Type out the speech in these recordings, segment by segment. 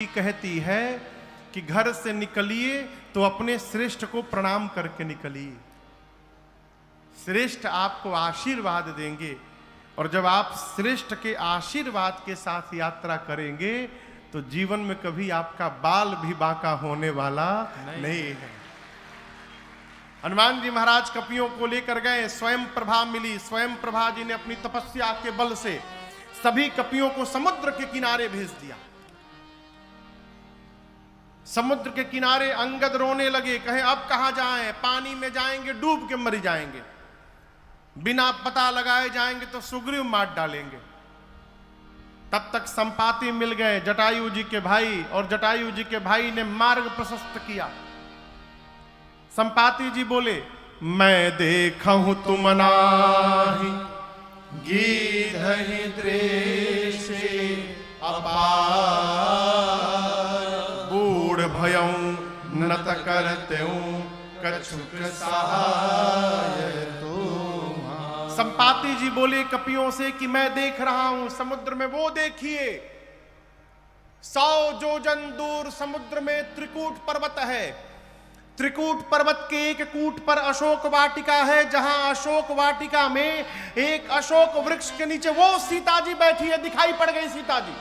कहती है कि घर से निकलिए तो अपने श्रेष्ठ को प्रणाम करके निकलिए। श्रेष्ठ आपको आशीर्वाद देंगे और जब आप श्रेष्ठ के आशीर्वाद के साथ यात्रा करेंगे तो जीवन में कभी आपका बाल भी बांका होने वाला नहीं है। हनुमान जी महाराज कपियों को लेकर गए, स्वयं प्रभा मिली। स्वयं प्रभा जी ने अपनी तपस्या के बल से सभी कपियों को समुद्र के किनारे भेज दिया। समुद्र के किनारे अंगद रोने लगे, कहे अब कहां जाएं, पानी में जाएंगे डूब के मर जाएंगे, बिना पता लगाए जाएंगे तो सुग्रीव मार डालेंगे। तब तक संपाति मिल गए, जटायु जी के भाई, और जटायु जी के भाई ने मार्ग प्रशस्त किया। संपाति जी बोले, मैं देखूं तुम नाही गीधहि दृश्य अपार, बूढ़ भयं नत करतें कछुक सहाय तुम्हारा। संपाति जी बोले कपियों से कि मैं देख रहा हूं समुद्र में, वो देखिए 100 योजन दूर समुद्र में त्रिकूट पर्वत है। त्रिकूट पर्वत के एक कूट पर अशोक वाटिका है, जहां अशोक वाटिका में एक अशोक वृक्ष के नीचे वो सीता जी बैठी है। दिखाई पड़ गई सीता जी,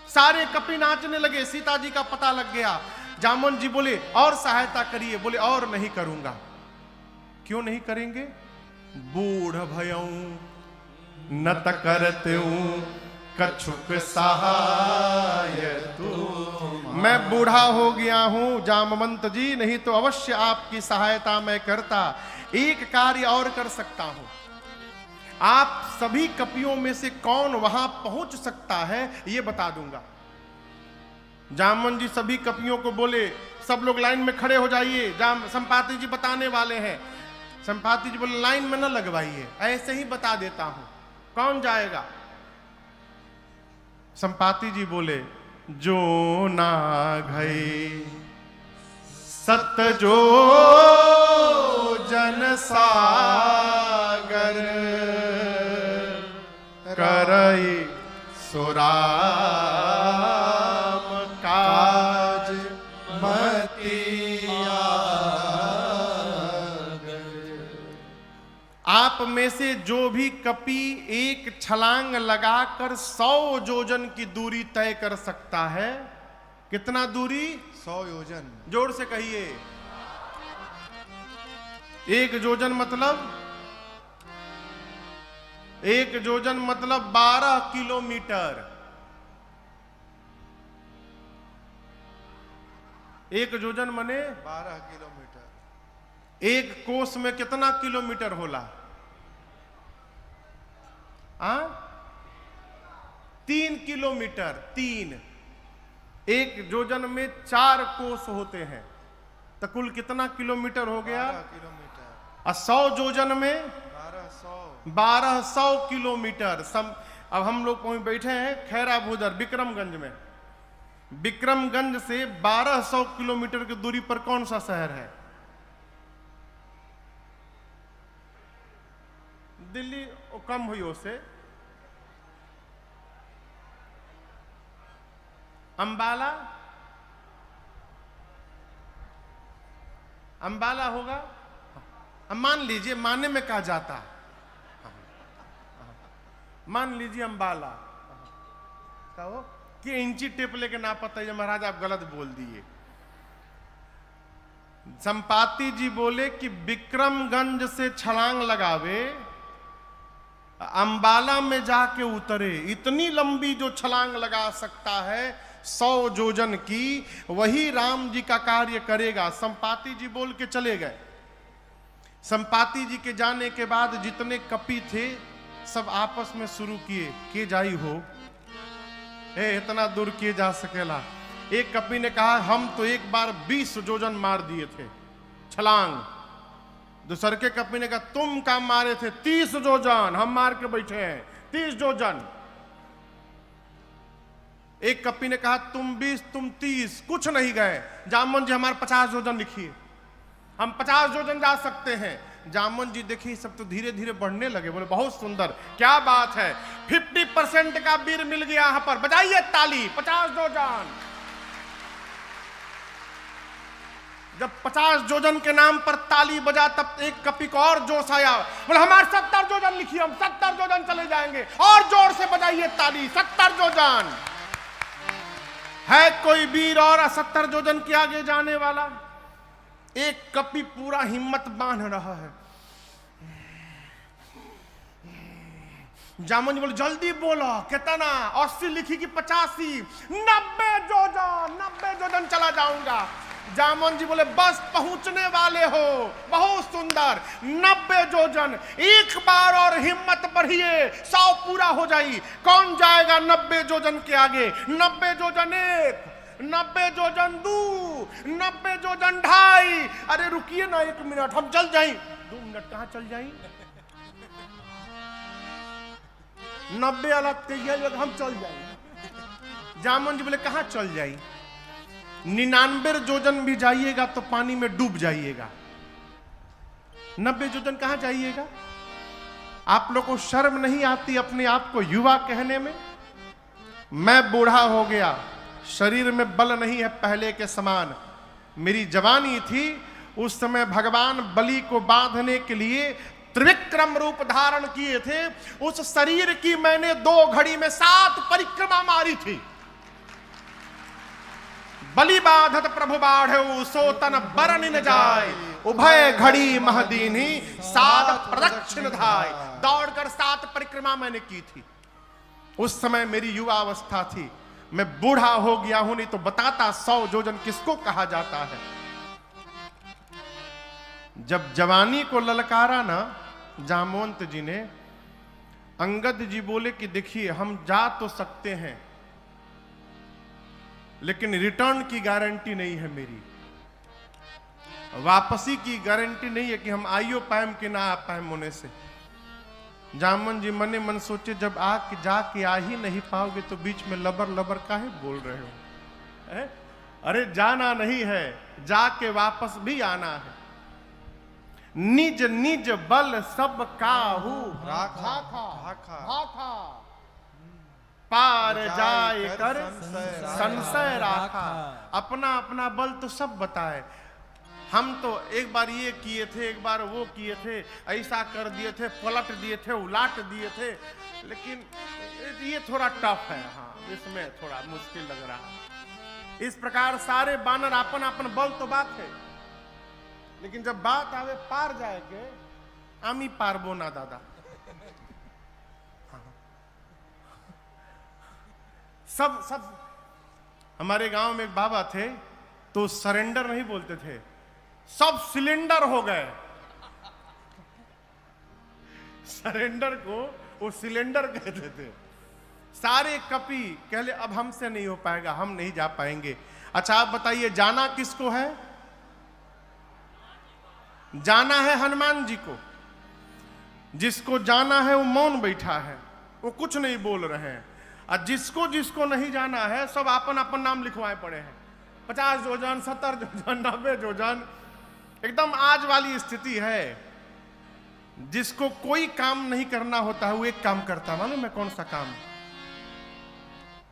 सारे कपि नाचने लगे, सीता जी का पता लग गया। जामवन जी बोले और सहायता करिए, बोले और नहीं करूंगा। क्यों नहीं करेंगे? बूढ़ भयं नत करतें कछुक सहाय तुम। मैं बूढ़ा हो गया हूं जामवंत जी, नहीं तो अवश्य आपकी सहायता मैं करता। एक कार्य और कर सकता हूं, आप सभी कपियों में से कौन वहां पहुंच सकता है यह बता दूंगा। जामवन जी सभी कपियों को बोले, सब लोग लाइन में खड़े हो जाइए, संपाति जी बताने वाले हैं। संपाति जी बोले लाइन में न लगवाइए, ऐसे ही बता देता हूं, कौन जाएगा? संपाति जी बोले, जो ना गए सत जो जन सागर, करई सुराम काज मतिया। आप में से जो भी कपि एक छलांग लगाकर 100 योजन की दूरी तय कर सकता है। कितना दूरी? 100 योजन। जोर से कहिए। एक योजन मतलब 12 किलोमीटर। एक योजन मने 12 किलोमीटर। एक कोस में कितना किलोमीटर होला? 3 किलोमीटर। 3 एक योजन में 4 कोस होते हैं, तो कुल कितना किलोमीटर हो गया? 12 किलोमीटर। 100 योजन में 1200 किलोमीटर। अब हम लोग वहीं बैठे हैं खैरा भूदर विक्रमगंज में। विक्रमगंज से 1200 किलोमीटर की दूरी पर कौन सा शहर है? दिल्ली कम हुई उससे। अंबाला, अंबाला होगा। मान लीजिए, माने में कहा जाता, मान लीजिए अंबाला कहो कि इंची टेप लेके ना पता है महाराज आप गलत बोल दिए। संपाति जी बोले कि विक्रमगंज से छलांग लगावे, अंबाला में जाके उतरे। इतनी लंबी जो छलांग लगा सकता है 100 योजन की, वही राम जी का कार्य करेगा। संपाति जी बोल के चले गए। संपाति जी के जाने के बाद जितने कपि थे सब आपस में शुरू किए, के जाई हो इतना दूर किए जा सकेला। एक कपि ने कहा हम तो एक बार 20 योजन मार दिए थे छलांग। दूसरे के कपि ने कहा तुम काम मारे थे 30 योजन, हम मार के बैठे हैं 30 योजन। एक कपि ने कहा तुम 20 तुम 30, कुछ नहीं गए। जामवन जी हमारे 50 योजन लिखिए, हम 50 योजन जा सकते हैं। जामवन जी देखिए सब तो धीरे धीरे बढ़ने लगे, बोले बहुत सुंदर, क्या बात है, 50% का वीर मिल गया यहाँ पर, बजाइए ताली, 50 योजन। जब 50 योजन के नाम पर ताली बजा तब एक कपि को और जोश आया, बोले हमारे 70 योजन लिखिए, हम 70 योजन चले जाएंगे, और जोर से बजाइए ताली, 70 योजन। है कोई वीर और 70 योजन के आगे जाने वाला? एक कपि पूरा हिम्मत बांध रहा है। जामन जी बोले जल्दी बोलो, कितना? 80 लिखी कि 85? 90 योजन, 90 योजन चला जाऊंगा। जामन जी बोले बस पहुंचने वाले हो, बहुत सुंदर, 90 योजन। एक बार और हिम्मत बढ़िए, 100 पूरा हो जाई। कौन जाएगा 90 योजन के आगे? 90 योजन 1, 90 योजन 2, 90 योजन 2.5। अरे रुकिए ना 1 मिनट, हम चल जाएं। 2 मिनट कहाँ चल जाएं? 90 अलग तैयार, हम चल जाएं। जामन जी बोले कहाँ चल जाएं? 99 योजन भी जाइएगा तो पानी में डूब जाइएगा, 90 योजन कहाँ जाइएगा? आप लोग को शर्म नहीं आती अपने आप को युवा कहने में? मैं बूढ़ा हो गया, शरीर में बल नहीं है पहले के समान। मेरी जवानी थी, उस समय भगवान बलि को बांधने के लिए त्रिविक्रम रूप धारण किए थे। उस शरीर की मैंने 2 घड़ी में 7 परिक्रमा मारी थी। बलि बाधत प्रभु बाढ़े सो तन बरन न जाय, उभय घड़ी महदीनी 7 प्रदक्षिण धाय। दौड़कर 7 परिक्रमा मैंने की थी। उस समय मेरी युवा अवस्था थी। मैं बूढ़ा हो गया हूं, नहीं तो बताता 100 योजन किसको कहा जाता है। जब जवानी को ललकारा ना जामवंत जी ने, अंगद जी बोले कि देखिए हम जा तो सकते हैं, लेकिन रिटर्न की गारंटी नहीं है मेरी, वापसी की गारंटी नहीं है कि हम आइयो पाएम कि ना आ पाएम होने से। जामन जी मने मन सोचे जब आके जाके आ ही नहीं पाओगे तो बीच में लबर लबर काहे बोल रहे हो? अरे जाना नहीं है, जाके वापस भी आना है। निज निज बल सब काहू भाखा, पार जाए कर संशय राखा। अपना अपना बल तो सब बताए। हम तो एक बार ये किए थे, एक बार वो किए थे, ऐसा कर दिए थे, पलट दिए थे, उलाट दिए थे, लेकिन ये थोड़ा टफ है। हाँ, इसमें थोड़ा मुश्किल लग रहा है। इस प्रकार सारे बानर अपन अपन बल तो बात है, लेकिन जब बात आवे पार जाए के, आमी पारबो ना दादा। हाँ। सब हमारे गांव में एक बाबा थे, तो सरेंडर नहीं बोलते थे, सब सिलेंडर हो गए। सरेंडर को वो सिलेंडर कहते थे। सारे कपि कहले अब हमसे नहीं हो पाएगा, हम नहीं जा पाएंगे। अच्छा आप बताइए जाना किसको है? जाना है हनुमान जी को। जिसको जाना है वो मौन बैठा है, वो कुछ नहीं बोल रहे हैं। और जिसको जिसको नहीं जाना है सब अपन अपन नाम लिखवाए पड़े हैं। 50 योजन, 70 योजन, 90 योजन, एकदम आज वाली स्थिति है। जिसको कोई काम नहीं करना होता है वो एक काम करता है, मालूम है कौन सा काम?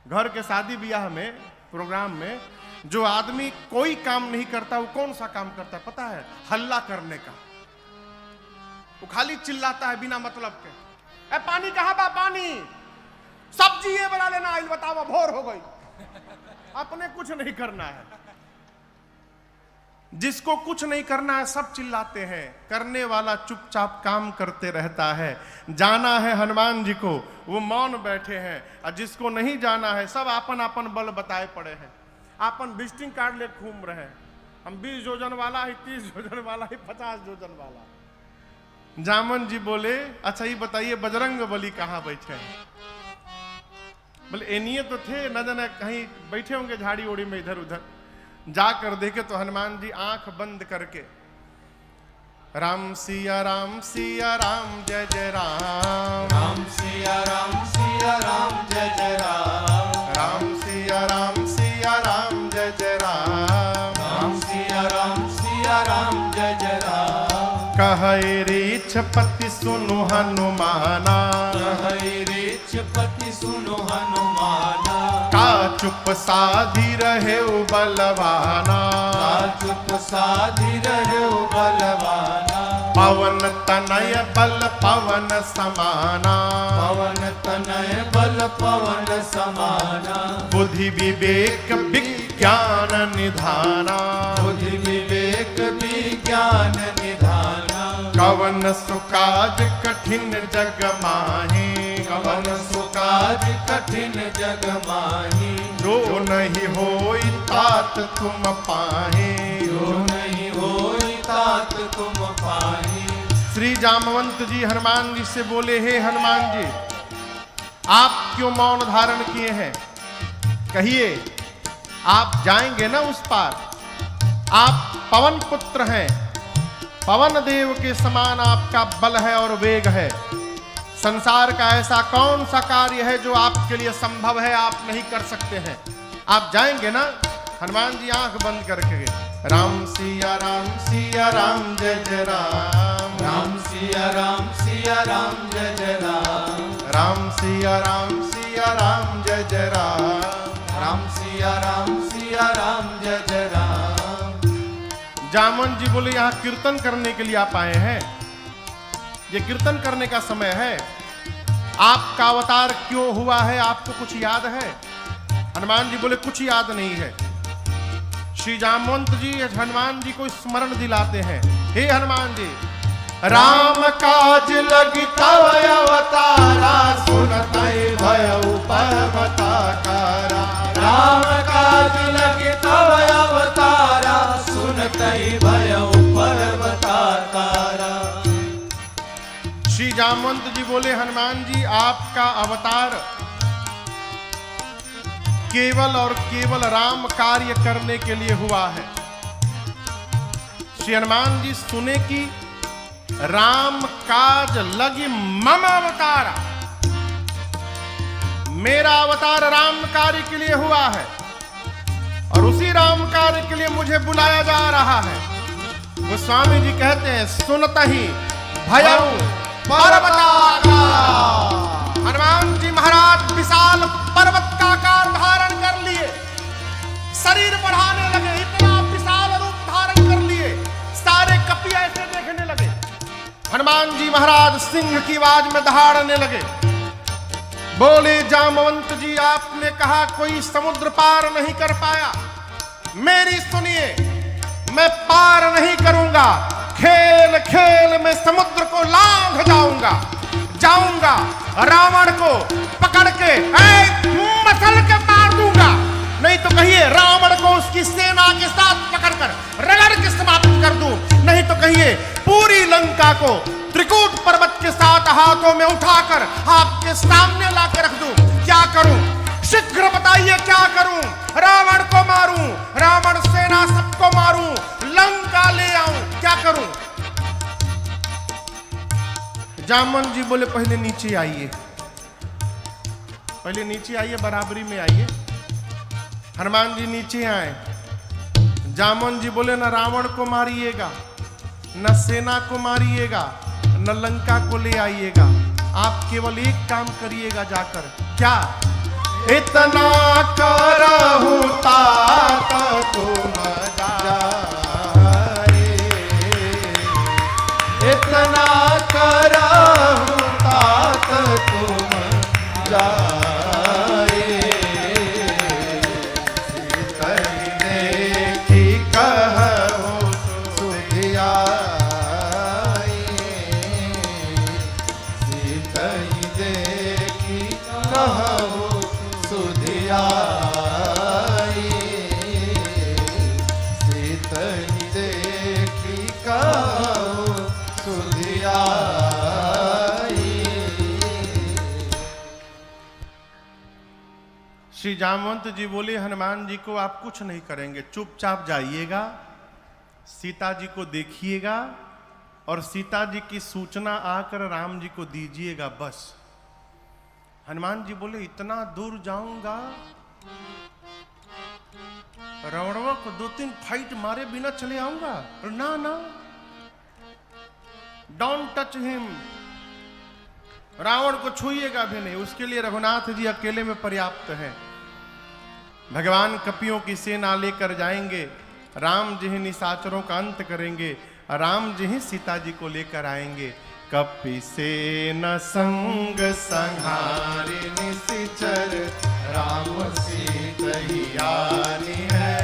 घर के शादी ब्याह में, प्रोग्राम में जो आदमी कोई काम नहीं करता वो कौन सा काम करता है पता है? हल्ला करने का। वो खाली चिल्लाता है बिना मतलब के। ए पानी कहाँ बा? पानी। सब्जी ये बना लेना, आइल बताओ, भोर हो गई। अपने कुछ नहीं करना है। जिसको कुछ नहीं करना है सब चिल्लाते हैं, करने वाला चुपचाप काम करते रहता है। जाना है हनुमान जी को, वो मौन बैठे हैं। और जिसको नहीं जाना है सब अपन अपन बल बताए पड़े हैं। अपन विजिटिंग कार्ड ले घूम रहे हैं। हम 20 योजन वाला है, 30 योजन वाला है, 50 योजन वाला। जामन जी बोले अच्छा ये बताइए बजरंग बली कहाँ बैठे हैं? बोले एनिए तो थे, न जाने कहीं बैठे होंगे झाड़ी ओड़ी में इधर उधर। जाकर देखे तो हनुमान जी आंख बंद करके राम सिया राम सिया राम जय जय राम, राम सिया राम सिया राम जय जय राम, राम सिया राम सिया राम जय जय राम, राम सिया राम सिया राम जय जय राम। कहे रीछपति सुनु हनुमाना, कहे रीछपति सुनु हनुमाना, का चुप साधी रहे बलवाना, का चुप साधि रहो बलवाना। पवन तनय बल पवन समाना। पवन तनय बल पवन समाना। बुद्धि विवेक विज्ञान निधाना। बुद्धि विवेक विज्ञान निधाना। कवन सुकाज कठिन जग माहि। कवन सुकाज कठिन जग माहि। जो नहीं होई तात तुम पाहि। जो नहीं होई तात तुम पाहि। श्री जामवंत जी हनुमान जी से बोले, हे हनुमान जी, आप क्यों मौन धारण किए हैं? कहिए, आप जाएंगे ना उस पार। आप पवन पुत्र हैं, पवन देव के समान आपका बल है और वेग है। संसार का ऐसा कौन सा कार्य है जो आपके लिए संभव है, आप नहीं कर सकते हैं? आप जाएंगे ना? हनुमान जी आंख बंद करके गए। राम सिया राम जय जय राम। राम सिया राम जय जय राम। राम सिया राम जय जय राम। राम सिया राम जय जय राम। जामन जी बोले, यहाँ कीर्तन करने के लिए आप आए हैं, ये कीर्तन करने का समय है। आपका अवतार क्यों हुआ है, आपको कुछ याद है? हनुमान जी बोले, कुछ याद नहीं है। श्री जामवंत जी हनुमान जी को स्मरण दिलाते हैं, हे हनुमान जी, राम काज लगी तव अवतारा। सुनतई भयउ पर्वताकारा। राम काज लगे तव अवतारा। सुनतई भयउ पर्वताकारा। श्री जामवंत जी बोले, हनुमान जी, आपका अवतार केवल और केवल राम कार्य करने के लिए हुआ है। श्री हनुमान जी सुने कि राम काज लगी मम अवतारा, मेरा अवतार राम कार्य के लिए हुआ है और उसी राम कार्य के लिए मुझे बुलाया जा रहा है। गोस्वामी जी कहते हैं, सुनत ही भयउ पर्वताकारा। हनुमान जी महाराज विशाल पर्वत का आकार धारण कर लिए, शरीर बढ़ाने लगे, इतना विशाल रूप धारण कर लिए, सारे कपि ऐसे देखने लगे। हनुमान जी महाराज सिंह की आवाज में दहाड़ने लगे। बोले, जामवंत जी, आपने कहा कोई समुद्र पार नहीं कर पाया, मेरी सुनिए, मैं पार नहीं करूंगा। खेल खेल में समुद्र को लांघ जाऊंगा, रावण को पकड़ के मसल के मार दूंगा। नहीं तो कहिए रावण को उसकी सेना के साथ पकड़कर रगड़ के समाप्त कर दूं। नहीं तो कहिए पूरी लंका को त्रिकूट पर्वत के साथ हाथों में उठाकर आपके सामने लाकर रख दूं। क्या करूं? शीघ्र बताइए, क्या करूं? रावण को मारूं, रावण सेना सबको मारूं, लंका ले आऊं, क्या करूं? जामन जी बोले, पहले नीचे आइए, पहले नीचे आइए, बराबरी में आइए। हनुमान जी नीचे आए। जामन जी बोले, न रावण को मारिएगा, न सेना को मारिएगा, न लंका को ले आइएगा, आप केवल एक काम करिएगा जाकर। क्या? इतना करहु तात तुम जाए। इतना करहु तात तुम जाए। सीतई देखी कहु सुधियाई। सीतई देखी कहु सुधियाई। सीतई देखी कहु सुधियाई। श्री जामवंत जी बोले, हनुमान जी को आप कुछ नहीं करेंगे, चुपचाप जाइएगा, सीता जी को देखिएगा और सीता जी की सूचना आकर राम जी को दीजिएगा, बस। हनुमान जी बोले, इतना दूर जाऊंगा, रावणों को 2-3 फाइट मारे बिना चले आऊंगा? ना ना, डोंट टच हिम, रावण को छूइएगा भी नहीं, उसके लिए रघुनाथ जी अकेले में पर्याप्त है। भगवान कपियों की सेना लेकर जाएंगे, राम जी ही निशाचरों का अंत करेंगे, राम जी ही सीता जी को लेकर आएंगे। कपि से न संग संहारी निशिचर, राम सीतहियानी है।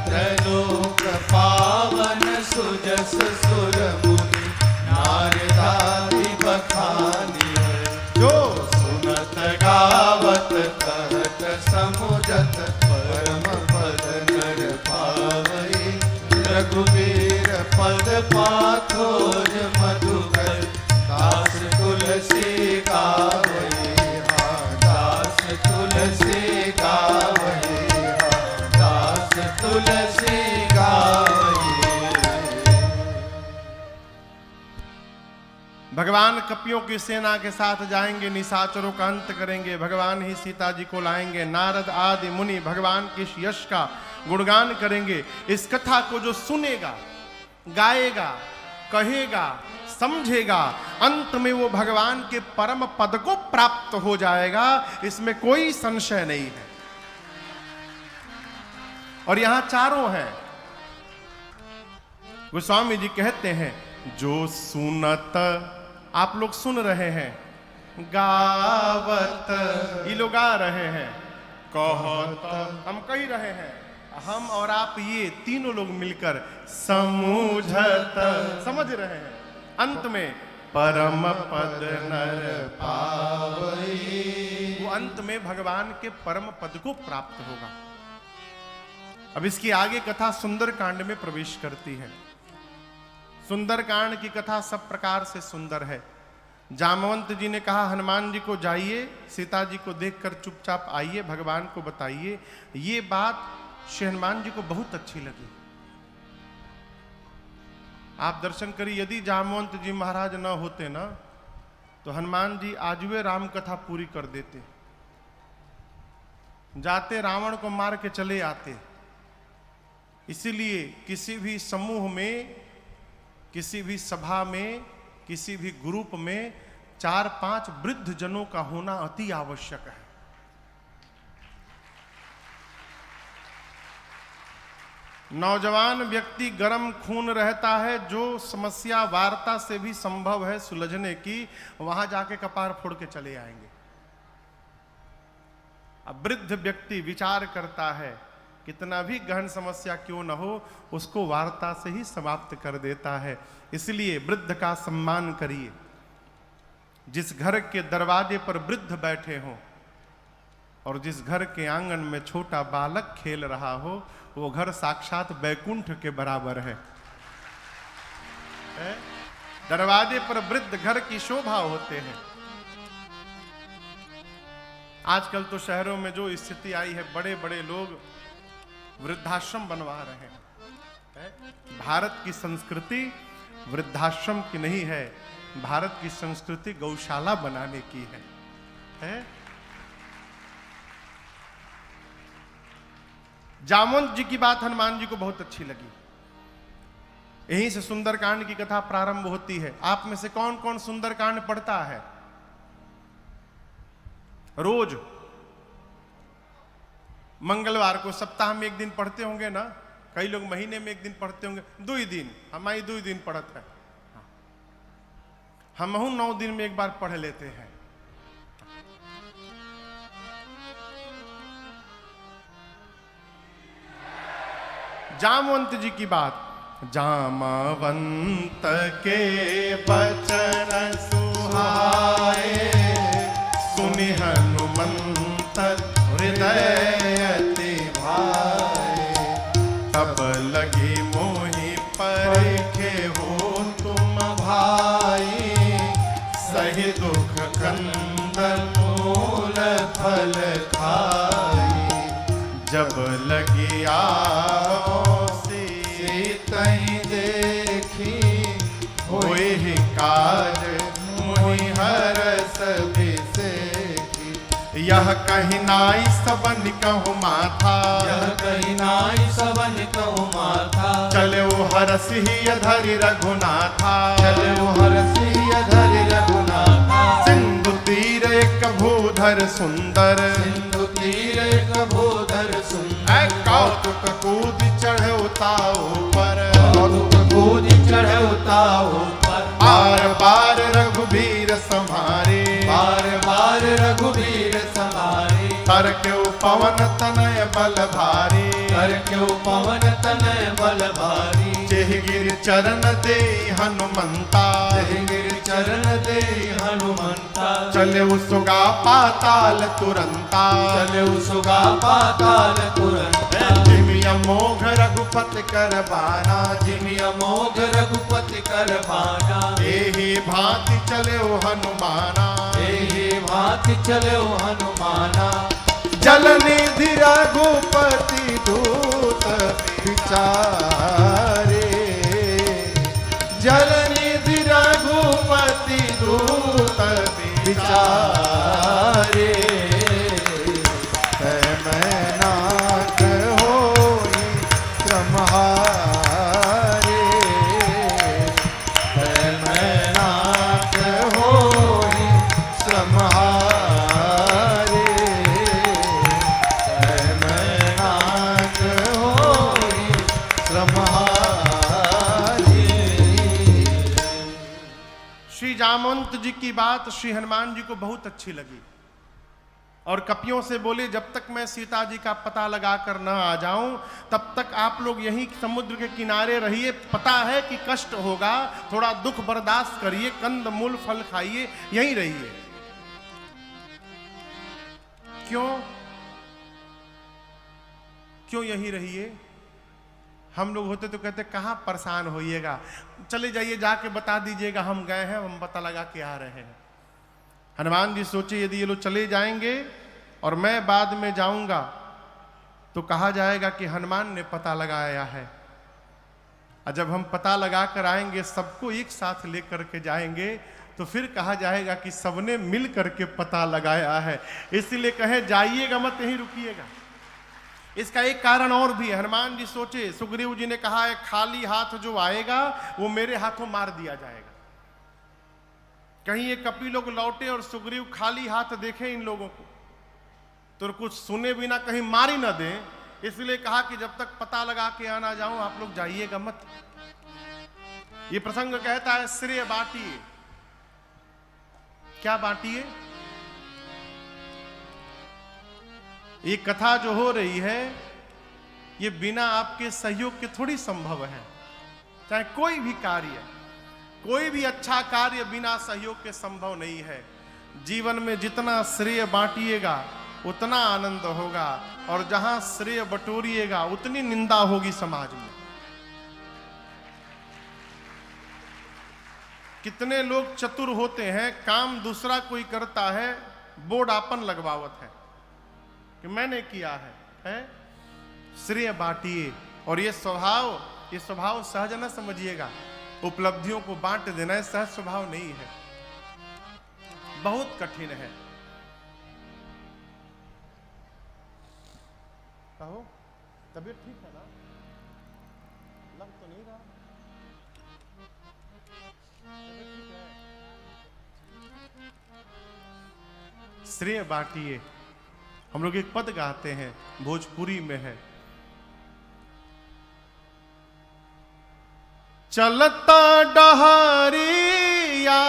त्रैलोक पावन सुजस सुर मुनि, नारदादि बखानी है। जो सुनत गावत कहत समुझत, परम पद नर पावई। रघुबीर पद पाथोज मधुकर, दास तुलसी गावई हाँ, दास तुलसी गावई हाँ, दास तुलसी गावई। भगवान कपियों की सेना के साथ जाएंगे, निशाचरों का अंत करेंगे, भगवान ही सीता जी को लाएंगे। नारद आदि मुनि भगवान के इस यश का गुणगान करेंगे। इस कथा को जो सुनेगा, गाएगा, कहेगा, समझेगा, अंत में वो भगवान के परम पद को प्राप्त हो जाएगा, इसमें कोई संशय नहीं है। और यहां चारों हैं। गोस्वामी जी कहते हैं, जो सुनत, आप लोग सुन रहे हैं, गावत, ये लोग गा रहे हैं, कहत, हम कह रहे हैं, हम और आप ये तीनों लोग मिलकर समझत, समझ रहे हैं। अंत में परम पद नर पावई, वो अंत में भगवान के परम पद को प्राप्त होगा। अब इसकी आगे कथा सुंदर कांड में प्रवेश करती है। सुंदर कांड की कथा सब प्रकार से सुंदर है। जामवंत जी ने कहा, हनुमान जी को जाइए, सीता जी को देखकर चुपचाप आइए, भगवान को बताइए। ये बात श्री हनुमान जी को बहुत अच्छी लगी। आप दर्शन करिए, यदि जामवंत जी महाराज न होते ना, तो हनुमान जी आज वे राम कथा पूरी कर देते, जाते रावण को मार के चले आते। इसीलिए किसी भी समूह में, किसी भी सभा में, किसी भी ग्रुप में 4-5 वृद्ध जनों का होना अति आवश्यक है। नौजवान व्यक्ति गर्म खून रहता है, जो समस्या वार्ता से भी संभव है सुलझने की, वहां जाके कपार फोड़ के चले आएंगे। अब वृद्ध व्यक्ति विचार करता है, कितना भी गहन समस्या क्यों न हो, उसको वार्ता से ही समाप्त कर देता है। इसलिए वृद्ध का सम्मान करिए। जिस घर के दरवाजे पर वृद्ध बैठे हों और जिस घर के आंगन में छोटा बालक खेल रहा हो, वो घर साक्षात बैकुंठ के बराबर है। दरवाजे पर वृद्ध घर की शोभा होते हैं। आजकल तो शहरों में जो स्थिति आई है, बड़े बड़े लोग वृद्धाश्रम बनवा रहे हैं। भारत की संस्कृति वृद्धाश्रम की नहीं है, भारत की संस्कृति गौशाला बनाने की है? जामवंत जी की बात हनुमान जी को बहुत अच्छी लगी। यहीं से सुंदरकांड की कथा प्रारंभ होती है। आप में से कौन कौन सुंदरकांड पढ़ता है रोज? मंगलवार को सप्ताह में एक दिन पढ़ते होंगे ना, कई लोग महीने में एक दिन पढ़ते होंगे, 2 दिन, हमारी 2 दिन पढ़त है। हम 9 दिन में एक बार पढ़ लेते हैं। जामवंत जी की बात, जामवंत के बचन सुहाए, सुनि हनुमंत हृदय अति भाए। तब लगी मोहि परिखे हो तुम भाई, सही दुख कंदन मूल फल खाई। जब लगी आओ सीतहि देखी, होए ही काज मोहि हरस बिसेखी। यह कहीं नाई सबन कहु माथा, यह कहीं नाई सबन कहु माथा। चले वो हरस ही धरि रघुनाथा, चले वो हरस ही धरि रघुनाथा। सिंधु तीर एक भूधर सुंदर, सिंधु तीर एक भूधर सुंदर। कौतुक कूद चढ़े उताओ पर, कौतुक कूद चढ़े उताओ पर, बार बार रघुबीर संहारे, बार बार रघुबीर संहारे, कर क्यों पवन तनय बल भारी, कर क्यों पवन तनय बल भारी, जेहि गिर चरण दे हनुमंता, गिर चरण दे हनुमंता, चले सुगा पाताल तुरंता, चले सुगा पाताल तुरंत, जिमि अमोघ रघुपति कर बाना, जिमि अमोघ रघुपति कर बाना, एहि भांति चले हनुमाना, एहि भांति चले हनुमाना, जल निधि रघुपति दूत विचारे, जल निधि रघुपति दूत विचारे, मैं नाथ होई क्रमहारे, मैं नाथ होई श्रमहारे, मैं नाथ होई श्रमहारे। श्री जामवंत जी की बात श्री हनुमान जी को बहुत अच्छी लगी और कपियों से बोले, जब तक मैं सीता जी का पता लगा कर न आ जाऊं तब तक आप लोग यहीं समुद्र के किनारे रहिए। पता है कि कष्ट होगा, थोड़ा दुख बर्दाश्त करिए, कंद मूल फल खाइए, यहीं रहिए। क्यों यहीं रहिए? हम लोग होते तो कहते कहाँ परेशान होइएगा, चले जाइए, जाके बता दीजिएगा हम गए हैं, हम पता लगा के आ रहे हैं। हनुमान जी सोचे यदि ये लोग चले जाएंगे और मैं बाद में जाऊंगा तो कहा जाएगा कि हनुमान ने पता लगाया है, और जब हम पता लगा कर आएंगे, सबको एक साथ लेकर के जाएंगे, तो फिर कहा जाएगा कि सबने मिल करके पता लगाया है। इसलिए कहे जाइएगा मत, यहीं रुकिएगा। इसका एक कारण और भी है। हनुमान जी सोचे, सुग्रीव जी ने कहा है खाली हाथ जो आएगा वो मेरे हाथों मार दिया जाएगा। कहीं ये कपि लोग लौटे और सुग्रीव खाली हाथ देखे इन लोगों को तो कुछ सुने बिना कहीं मारी ना दें, इसलिए कहा कि जब तक पता लगा के आना जाऊं आप लोग जाइएगा मत। ये प्रसंग कहता है श्रेय बांटिए। क्या बांटिए? ये कथा जो हो रही है ये बिना आपके सहयोग के थोड़ी संभव है। चाहे कोई भी कार्य, कोई भी अच्छा कार्य बिना सहयोग के संभव नहीं है। जीवन में जितना श्रेय बांटिएगा उतना आनंद होगा, और जहां श्रेय बटोरिएगा उतनी निंदा होगी समाज में। कितने लोग चतुर होते हैं, काम दूसरा कोई करता है, बोर्ड आपन लगवावत है कि मैंने किया है? श्रेय बांटिए। और ये स्वभाव सहज न समझिएगा। उपलब्धियों को बांट देना है सहज स्वभाव नहीं है, बहुत कठिन है। कहो, तबीयत ठीक है ना? लग तो नहीं रहा। तबीयत ठीक है? श्रेय बांटिए। हम लोग एक पद गाते हैं, भोजपुरी में है, चलता डहरिया।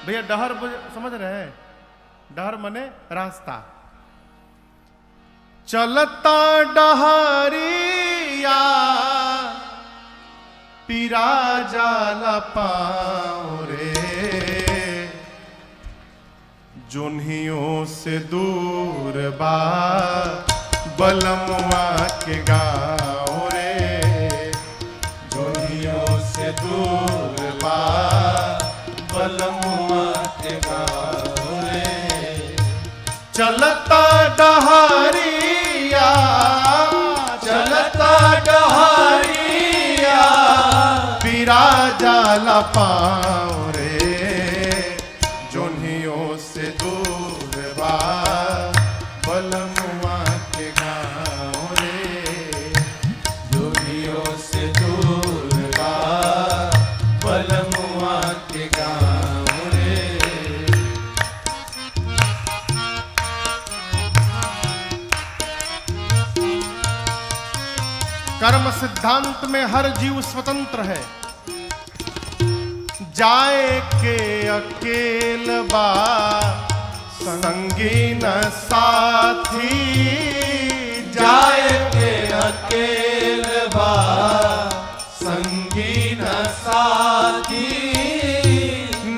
भैया डहर समझ रहे हैं? डहर मने रास्ता। चलता डहरिया पीरा जाला पाँव रे, जोन्हियों से दूर बा बलमुआ के गाँव रे, जोन्हियों से दूर बा बलमुआ के गाँव रे। चलता डहरिया, चलता डहरिया पीरा जाला पाँव रे, जोन्हियों से दूर बा बलमुआ के गाँव रे, जोन्हियों से दूर बा बलमुआ के गाँव रे। कर्म सिद्धांत में हर जीव स्वतंत्र है। जाए के अकेल बा संगी न साथी, जाए के अकेल बा संगी न साथी,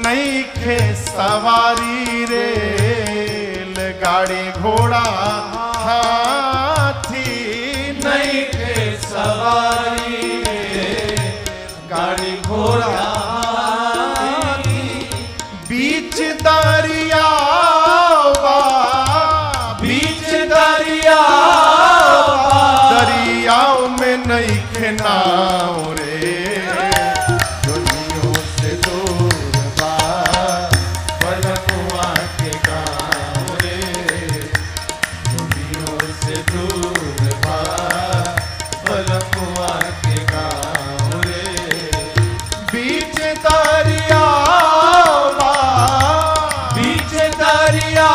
नहीं खे सवारी रेल गाड़ी घोड़ा हाथी, नहीं थे सवारी गाड़ी घोड़ा हाथी, बीच दरिया बीच दरिया दरियाओं में नहीं खे नाव रे, दुनियों से दूर बा बलमुआ के गाँव रे, दुनियों से दूर बा बलमुआ के गाँव रे, बीच दरिया बीच दरिया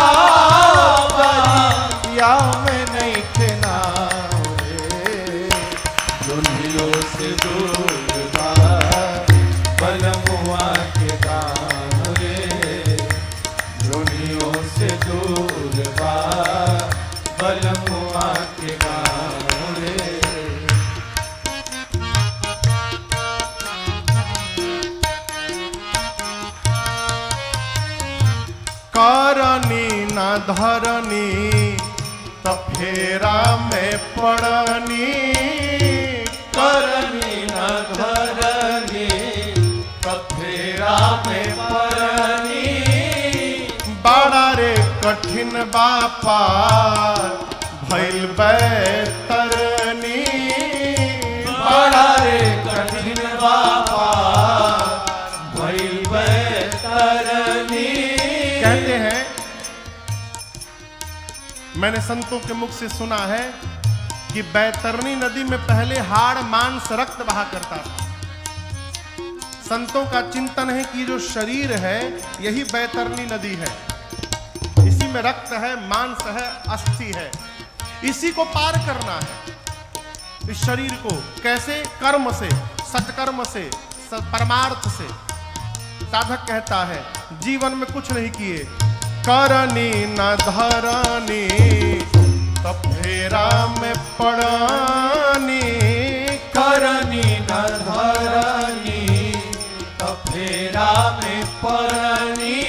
या में नहीं खे नाव रे, दुनियों से दूर बा बलमुआ के गाँव रे, दुनियों से दूर बा बलमुआ के गाँव रे। करनी न धरनी त फेरा में पड़नी, करनी न धरनी कफेरा में परनी, बड़ा रे कठिन बापार भइल बैतरनी, बड़ा रे कठिन बापा भइल बैतरनी। कहते हैं, मैंने संतों के मुख से सुना है कि बैतरनी नदी में पहले हाड़ मांस रक्त बहा करता था। संतों का चिंतन है कि जो शरीर है यही बैतरनी नदी है, इसी में रक्त है, मांस है, अस्थि है, इसी को पार करना है। इस शरीर को कैसे? कर्म से, सत्कर्म से, परमार्थ से। साधक कहता है जीवन में कुछ नहीं किए, करनी न धरनी तो फेरा में पड़नी, करनी न धरनी तो फेरा में परनी,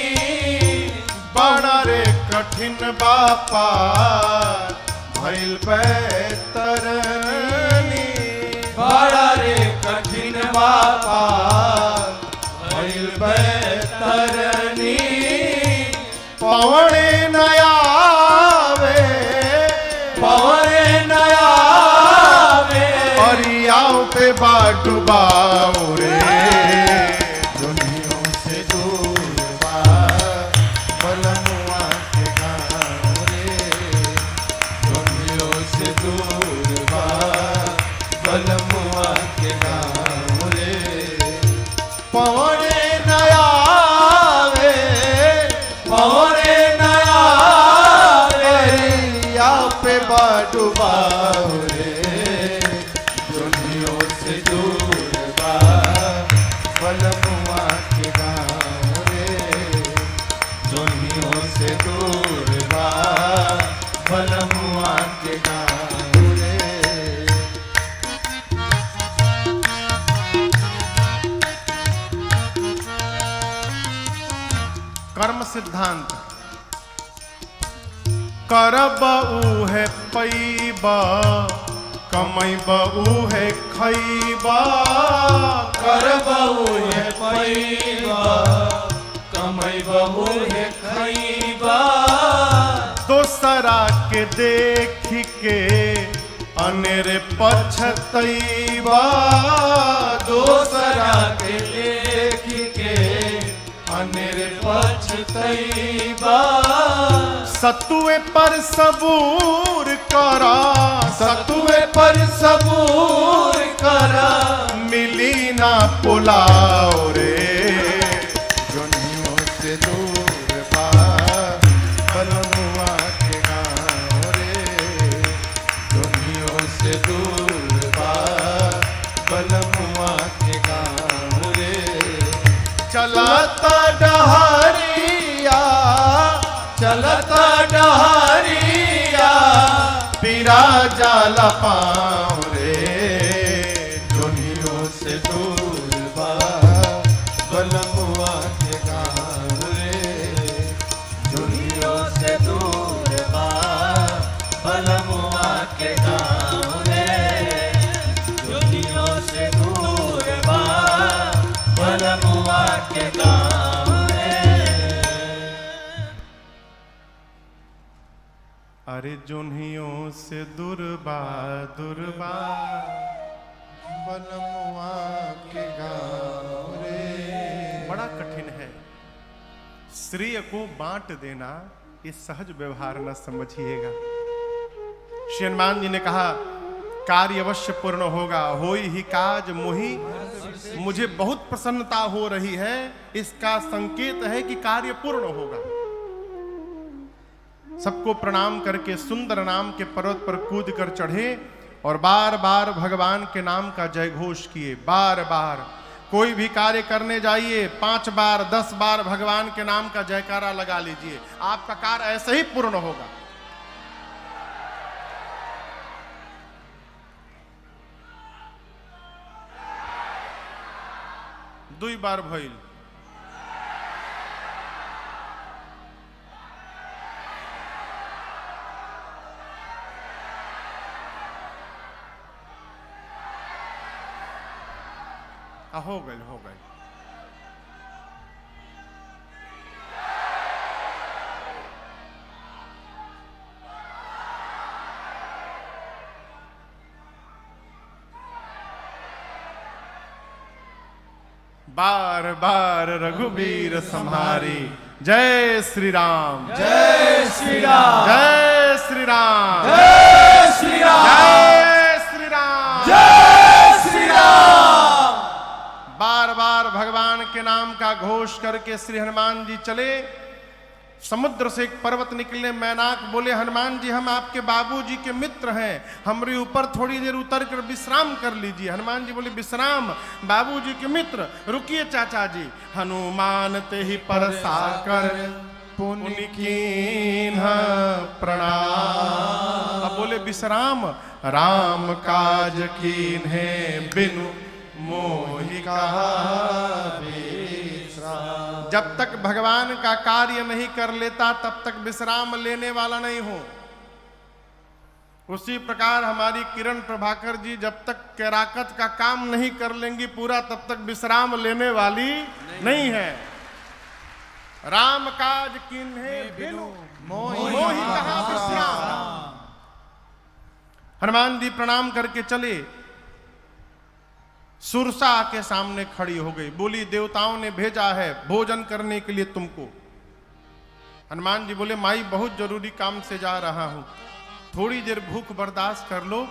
बड़ा रे कठिन बापा भइल बैतरनी, बड़ा रे कठिन बापा भइल बैतरनी। पवने नयावे पवने नया परियाओ पे बाटुबाओ रे, दुनियों से दूर बा बलमुआ के गाँव रे, दुनियों से दूर बा बलमुआ के गाँव रे। पवने नयावे पवने नया परियाओ पे बाटुबाओ रे, दुनियों से दूर बा बलमुआ के गाँव रे, दुनियों से दूर बा बलमुआ के गाँव रे। कर्म सिद्धांत। करब उहे पैबा, कमैब उहे खैबा, करबहु है पैबा कमैबहु है खैबा, दोसरा के देख के अनेर पछतैबा, दोसरा के देख के अनेर पछतैबा, सतुए पर सबूर करा, सतुए पर सबूर करा, मिली ना पुलाव रे, दुनियों से दूर बा बलमुआ के गाँव रे, दुनियों से दूर बा चलत डहरिया चलत डहरिया पीरा जाला पाँव रे जोनियों से दूर बा बलमुआ के गाँव रे दुनियों से दूर बा बलमुआ के गाँव रे दुनियों से दूर बा बलमुआ के गाँव रे। अरे जोनियों से दुर्बा दुर्बा बलमुआ के गाँव रे। बड़ा कठिन है। श्रेय को बांट देना ये सहज व्यवहार न समझिएगा। श्री हनुमान जी ने कहा कार्य अवश्य पूर्ण होगा, होई ही काज मोहि, मुझे बहुत प्रसन्नता हो रही है, इसका संकेत है कि कार्य पूर्ण होगा। सबको प्रणाम करके सुंदर नाम के पर्वत पर कूद कर चढ़े और बार बार भगवान के नाम का जय घोष किए। बार बार कोई भी कार्य करने जाइए 5 बार 10 बार भगवान के नाम का जयकारा लगा लीजिए, आपका कार्य ऐसे ही पूर्ण होगा। दुई बार भइल। हो गए हो गए। बार बार रघुबीर संहारी। जय श्री राम जय श्री राम जय श्री राम जय श्री राम जय श्री राम जय श्री राम। बार बार भगवान के नाम का घोष करके श्री हनुमान जी चले। समुद्र से एक पर्वत निकले, मैनाक बोले हनुमान जी हम आपके बाबूजी के मित्र हैं, हमारे ऊपर थोड़ी देर उतर कर विश्राम कर लीजिए। हनुमान जी बोले विश्राम, बाबूजी के मित्र, रुकिए चाचा जी। हनुमान ते ही परसा कर पुनि कीन्ह प्रणाम। अब बोले विश्राम, राम काज कीन्हे बिनु मोहि कहा विश्राम। जब तक भगवान का कार्य नहीं कर लेता तब तक विश्राम लेने वाला नहीं हो। उसी प्रकार हमारी किरण प्रभाकर जी जब तक कैराकत का काम नहीं कर लेंगी पूरा तब तक विश्राम लेने वाली नहीं है। राम काज किन्हे बिनु मोहि कहा विश्राम। हनुमान जी प्रणाम करके चले। सुरसा के सामने खड़ी हो गई, बोली देवताओं ने भेजा है भोजन करने के लिए तुमको। हनुमान जी बोले माई बहुत जरूरी काम से जा रहा हूं, थोड़ी देर भूख बर्दाश्त कर लो,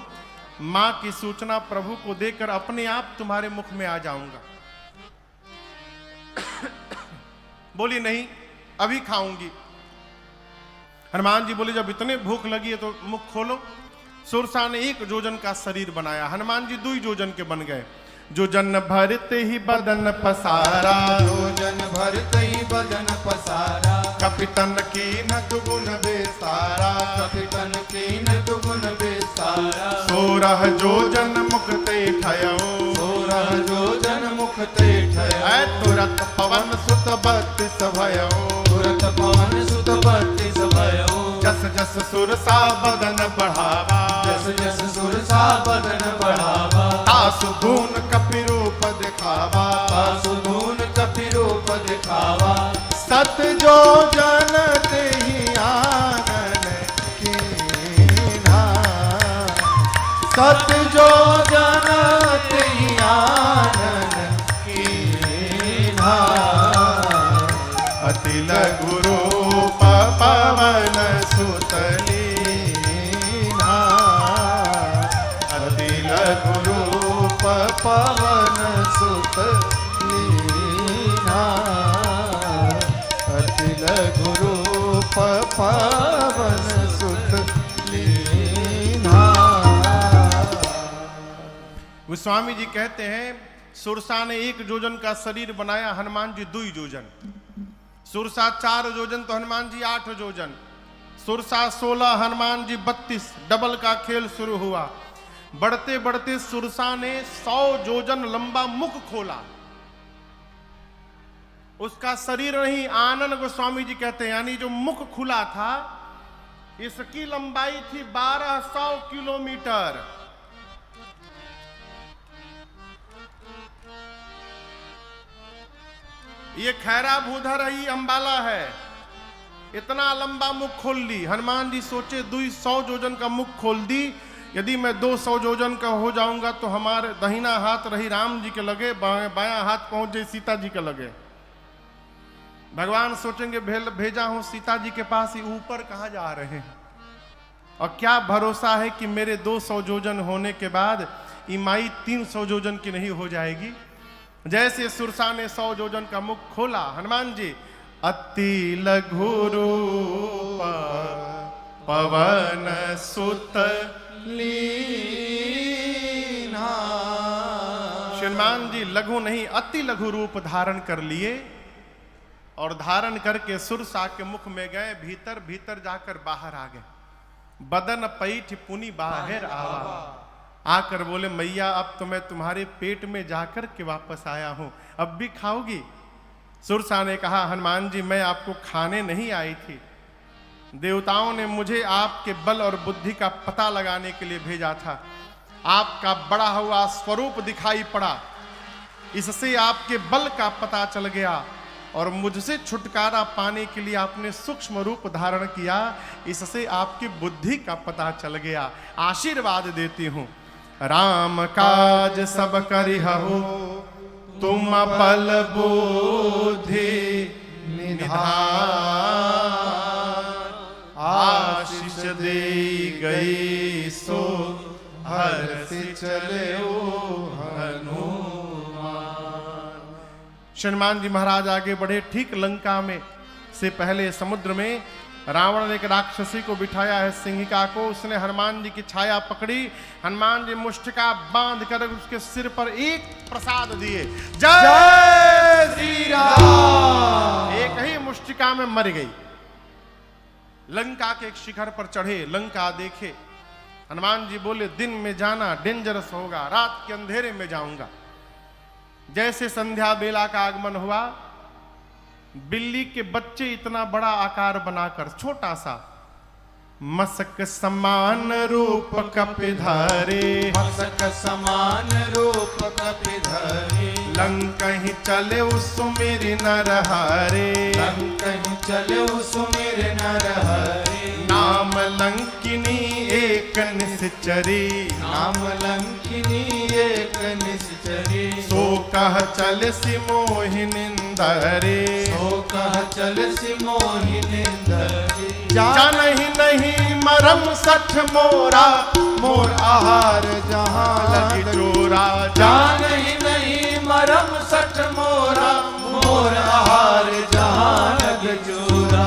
मां की सूचना प्रभु को देकर अपने आप तुम्हारे मुख में आ जाऊंगा। बोली नहीं अभी खाऊंगी। हनुमान जी बोले जब इतने भूख लगी है तो मुख खोलो। सुरसा ने 1 जोजन का शरीर बनाया, हनुमान जी 2 जोजन के बन गए। जोजन भरते ही बदन पसारा, जोजन भरते ही बदन पसारा, कपितन कीन दुगुन बेसारा, कपितन कीन दुगुन बेसारा। 16 जोजन मुक्ते ठयो, 16 जोजन मुक्ते ठयो। तुरत पवन सुत 32 भयो, तुरत पवन सुत 32 भयो। जस जस सुरसा बदन बढ़ावा, जस जस सुरसा बदन बढ़ावा। तासु धून कपि रूप दिखावा, तासु धून कपि रूप दिखावा। सत जो जन तेहि आनन कीन्हा, सत जो जन तेहि आनन कीन्हा। अति लघु रूप पवन सुत लीन्हा, अति लघु रूप पवन सुत लीन्हा, अति लघु रूप पवन सुत लीन्हा। गोस्वामी जी कहते हैं सुरसा ने 1 योजन का शरीर बनाया, हनुमान जी 2 योजन। सुरसा 4 योजन तो हनुमान जी 8 योजन। सुरसा 16, हनुमान जी 32। डबल का खेल शुरू हुआ। बढ़ते बढ़ते सुरसा ने 100 योजन लंबा मुख खोला। उसका शरीर नहीं, आनंद गोस्वामी जी कहते हैं, यानी जो मुख खुला था इसकी लंबाई थी 1200 किलोमीटर। ये खैरा भूधर ही अंबाला है। इतना लंबा मुख खोल ली। हनुमान जी सोचे 200 योजन का मुख खोल दी, यदि मैं 200 योजन का हो जाऊंगा तो हमारे दाहिना हाथ रही राम जी के लगे, बायां हाथ पहुंच जाए सीता जी के लगे। भगवान सोचेंगे भेजा हूं सीता जी के पास, ही ऊपर कहां जा रहे हैं, और क्या भरोसा है कि मेरे 200 योजन होने के बाद इमाई 300 योजन की नहीं हो जाएगी। जैसे सुरसा ने 100 योजन का मुख खोला, हनुमान जी अति लघु रूप पवन सुत लीना। हनुमान जी लघु नहीं, अति लघु रूप धारण कर लिए, और धारण करके सुरसा के मुख में गए। भीतर भीतर जाकर बाहर आ गए। बदन पैठ पुनि बाहर आवा। आकर बोले मैया अब तो मैं तुम्हारे पेट में जाकर के वापस आया हूं, अब भी खाओगी? सुरसा ने कहा हनुमान जी मैं आपको खाने नहीं आई थी, देवताओं ने मुझे आपके बल और बुद्धि का पता लगाने के लिए भेजा था। आपका बड़ा हुआ स्वरूप दिखाई पड़ा, इससे आपके बल का पता चल गया, और मुझसे छुटकारा पाने के लिए आपने सूक्ष्म रूप धारण किया, इससे आपकी बुद्धि का पता चल गया। आशीर्वाद देती हूं, राम काज सब करिहु तुम बल बुद्धि निधान। आशीष दे गई सो हर्ष चले हनुमान। हनुमान जी महाराज आगे बढ़े। ठीक लंका में से पहले समुद्र में रावण ने एक राक्षसी को बिठाया है, सिंहिका को। उसने हनुमान जी की छाया पकड़ी, हनुमान जी मुष्टिका बांध कर उसके सिर पर एक प्रसाद दिए, जय श्री राम। एक ही मुष्टिका में मर गई। लंका के एक शिखर पर चढ़े, लंका देखे। हनुमान जी बोले दिन में जाना डेंजरस होगा, रात के अंधेरे में जाऊंगा। जैसे संध्या बेला का आगमन हुआ, बिल्ली के बच्चे इतना बड़ा आकार बनाकर, छोटा सा, मसक समान रूप कपिधारे, मसक समान रूप कपिधारे, लंकहि चले सुमिर नरहरे, लंकहि चले सुमिर नरहरे, नाम लंकिनी एक निश्चरी, नाम लंकिनी एक निश्चरी, सो कह चल सि मोहिनिंदरे, सो कह चल सि मोहिनिंदरे, जानहि नहीं मरम सठ मोरा, मोर आहार जहां लगी चोरा, जानहि नहीं मरम सठ मोरा, मोर आहार जहां लग चोरा।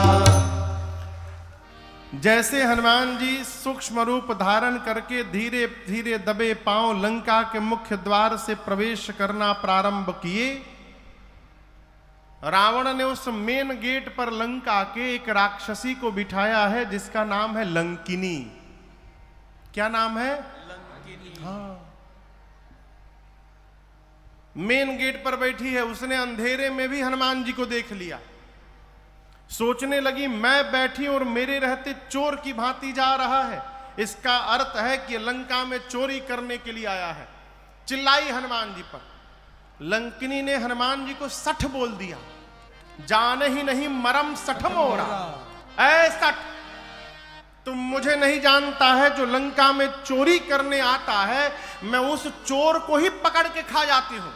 जैसे हनुमान जी सूक्ष्म रूप धारण करके धीरे धीरे दबे पांव लंका के मुख्य द्वार से प्रवेश करना प्रारंभ किए, रावण ने उस मेन गेट पर लंका के एक राक्षसी को बिठाया है जिसका नाम है लंकिनी। क्या नाम है? लंकिनी। हाँ, मेन गेट पर बैठी है। उसने अंधेरे में भी हनुमान जी को देख लिया। सोचने लगी मैं बैठी और मेरे रहते चोर की भांति जा रहा है, इसका अर्थ है कि लंका में चोरी करने के लिए आया है। चिल्लाई हनुमान जी पर। लंकिनी ने हनुमान जी को सठ बोल दिया, जाने ही नहीं मरम सठ मोरा, ऐ सठ, तुम मुझे नहीं जानता है, जो लंका में चोरी करने आता है मैं उस चोर को ही पकड़ के खा जाती हूं।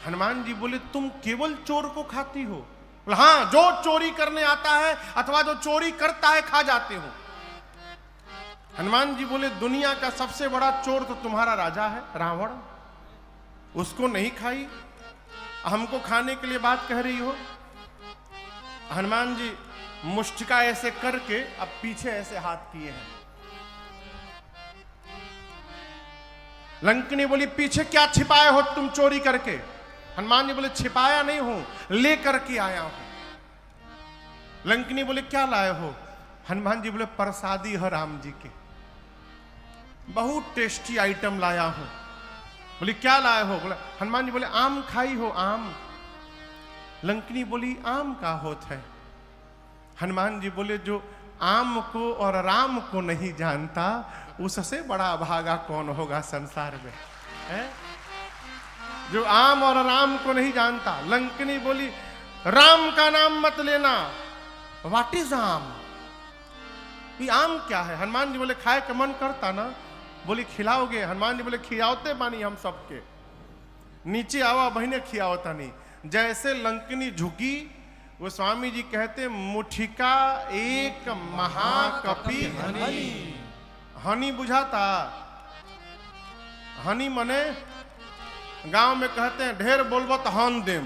हनुमान जी बोले तुम केवल चोर को खाती हो? हाँ, जो चोरी करने आता है अथवा जो चोरी करता है खा जाते हो। हनुमान जी बोले दुनिया का सबसे बड़ा चोर तो तुम्हारा राजा है रावण, उसको नहीं खाई, हमको खाने के लिए बात कह रही हो? हनुमान जी मुष्टिका ऐसे करके अब पीछे ऐसे हाथ किए हैं। लंकिनी बोली पीछे क्या छिपाए हो तुम चोरी करके? हनुमान जी बोले छिपाया नहीं हूं, ले करके आया हूं। लंकिनी बोले क्या लाए हो? हनुमान जी बोले प्रसादी है राम जी के, बहुत टेस्टी आइटम लाया हूं। बोली क्या लाए हो? बोले हनुमान जी बोले आम खाई हो आम? लंकिनी बोली आम का होता है? हनुमान जी बोले जो आम को और राम को नहीं जानता उससे बड़ा भागा कौन होगा संसार में, है? जो आम और राम को नहीं जानता। लंकिनी बोली राम का नाम मत लेना, व्हाट इज आम? ये आम क्या है? हनुमान जी बोले खाए का मन करता ना? बोली खिलाओगे? हनुमान जी बोले खिलाते बानी हम सबके, नीचे आवा बहने खियावता नहीं। जैसे लंकिनी झुकी वो स्वामी जी कहते मुठिका एक महाकपि हनी। हनी बुझाता? हनी मने गांव में कहते हैं ढेर बोलबो तो हन देम।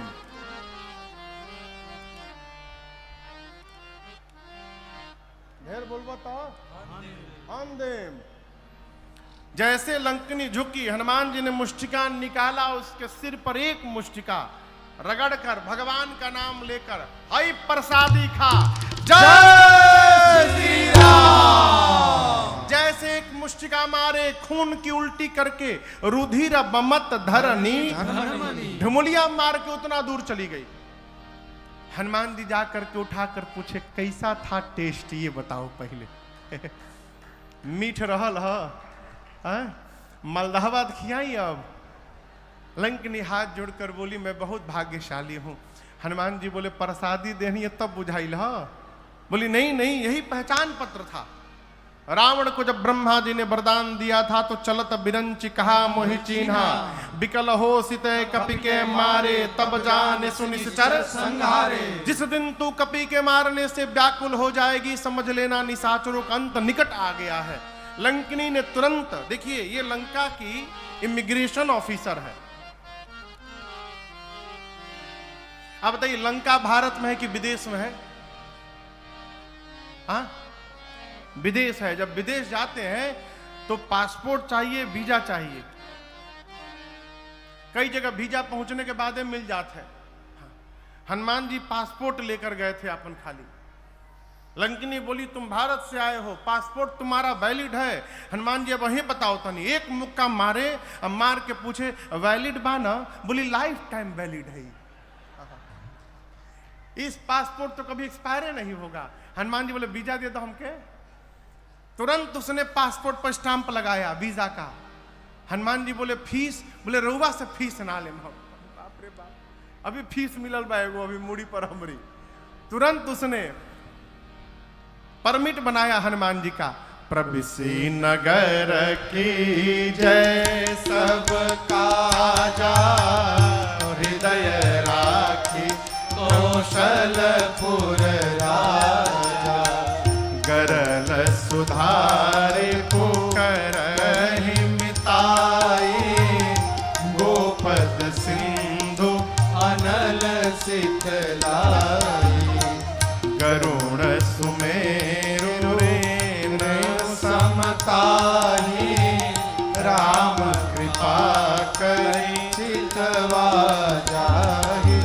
ढेर बोलबो तो हन देम। जैसे लंकिनी झुकी, हनुमान जी ने मुष्टिका निकाला, उसके सिर पर एक मुष्टिका रगड़कर भगवान का नाम लेकर आई प्रसादी खा। जय श्री राम। जैसे एक मुष्टिका मारे खून की उल्टी करके रुधिर बमत धरनी ढुमुलिया मार के उतना दूर चली गई। हनुमान जी जा करके उठाकर पूछे कैसा था टेस्ट, ये बताओ पहले। मीठ रहल है? मलदहबाद खियाई अब? लंकिनी हाथ जोड़कर बोली मैं बहुत भाग्यशाली हूं। हनुमान जी बोले प्रसादी देनी है तब बुझाइल हा? बोली नहीं नहीं, यही पहचान पत्र था। रावण को जब ब्रह्मा जी ने वरदान दिया था तो चलत बिरंच कहा मोहि चीन्हा, बिकल हो सिते कपि के मारे तब जाने सुनिश्चर संहारे। जिस दिन तू कपि के मारने से व्याकुल हो जाएगी समझ लेना निशाचरों का अंत निकट आ गया है। लंकिनी ने तुरंत, देखिए ये लंका की इमिग्रेशन ऑफिसर है। अब बताइए लंका भारत में है कि विदेश में है? हाँ विदेश है। जब विदेश जाते हैं तो पासपोर्ट चाहिए, वीजा चाहिए। कई जगह वीजा पहुंचने के बाद मिल जाता है। हनुमान जी पासपोर्ट लेकर गए थे अपन खाली। लंकिनी बोली तुम भारत से आए हो, पासपोर्ट तुम्हारा वैलिड है? हनुमान जी अब वहीं बताओ तनी। एक मुक्का मारे, अब मार के पूछे वैलिड बा ना? बोली लाइफ टाइम वैलिड है, इस पासपोर्ट तो कभी एक्सपायर नहीं होगा। हनुमान जी बोले वीजा दे दो हमके। तुरंत उसने पासपोर्ट पर स्टांप लगाया वीजा का। हनुमान जी बोले फीस? बोले रउआ से फीस ना ले। बाप रे बाप, अभी फीस मिलल बा एगो अभी मुड़ी पर हमरी। तुरंत उसने परमिट बनाया हनुमान जी का। प्रविसी नगर की जय सब काजा, हृदय राखी कौशलपुर राजा। गरल सुधारे पुकरहि मिताई, गोपद सिंधु अनल सिखलाई। गरुण सुमेरु रेनु समताही, राम कृपा करि चितवा जाहि।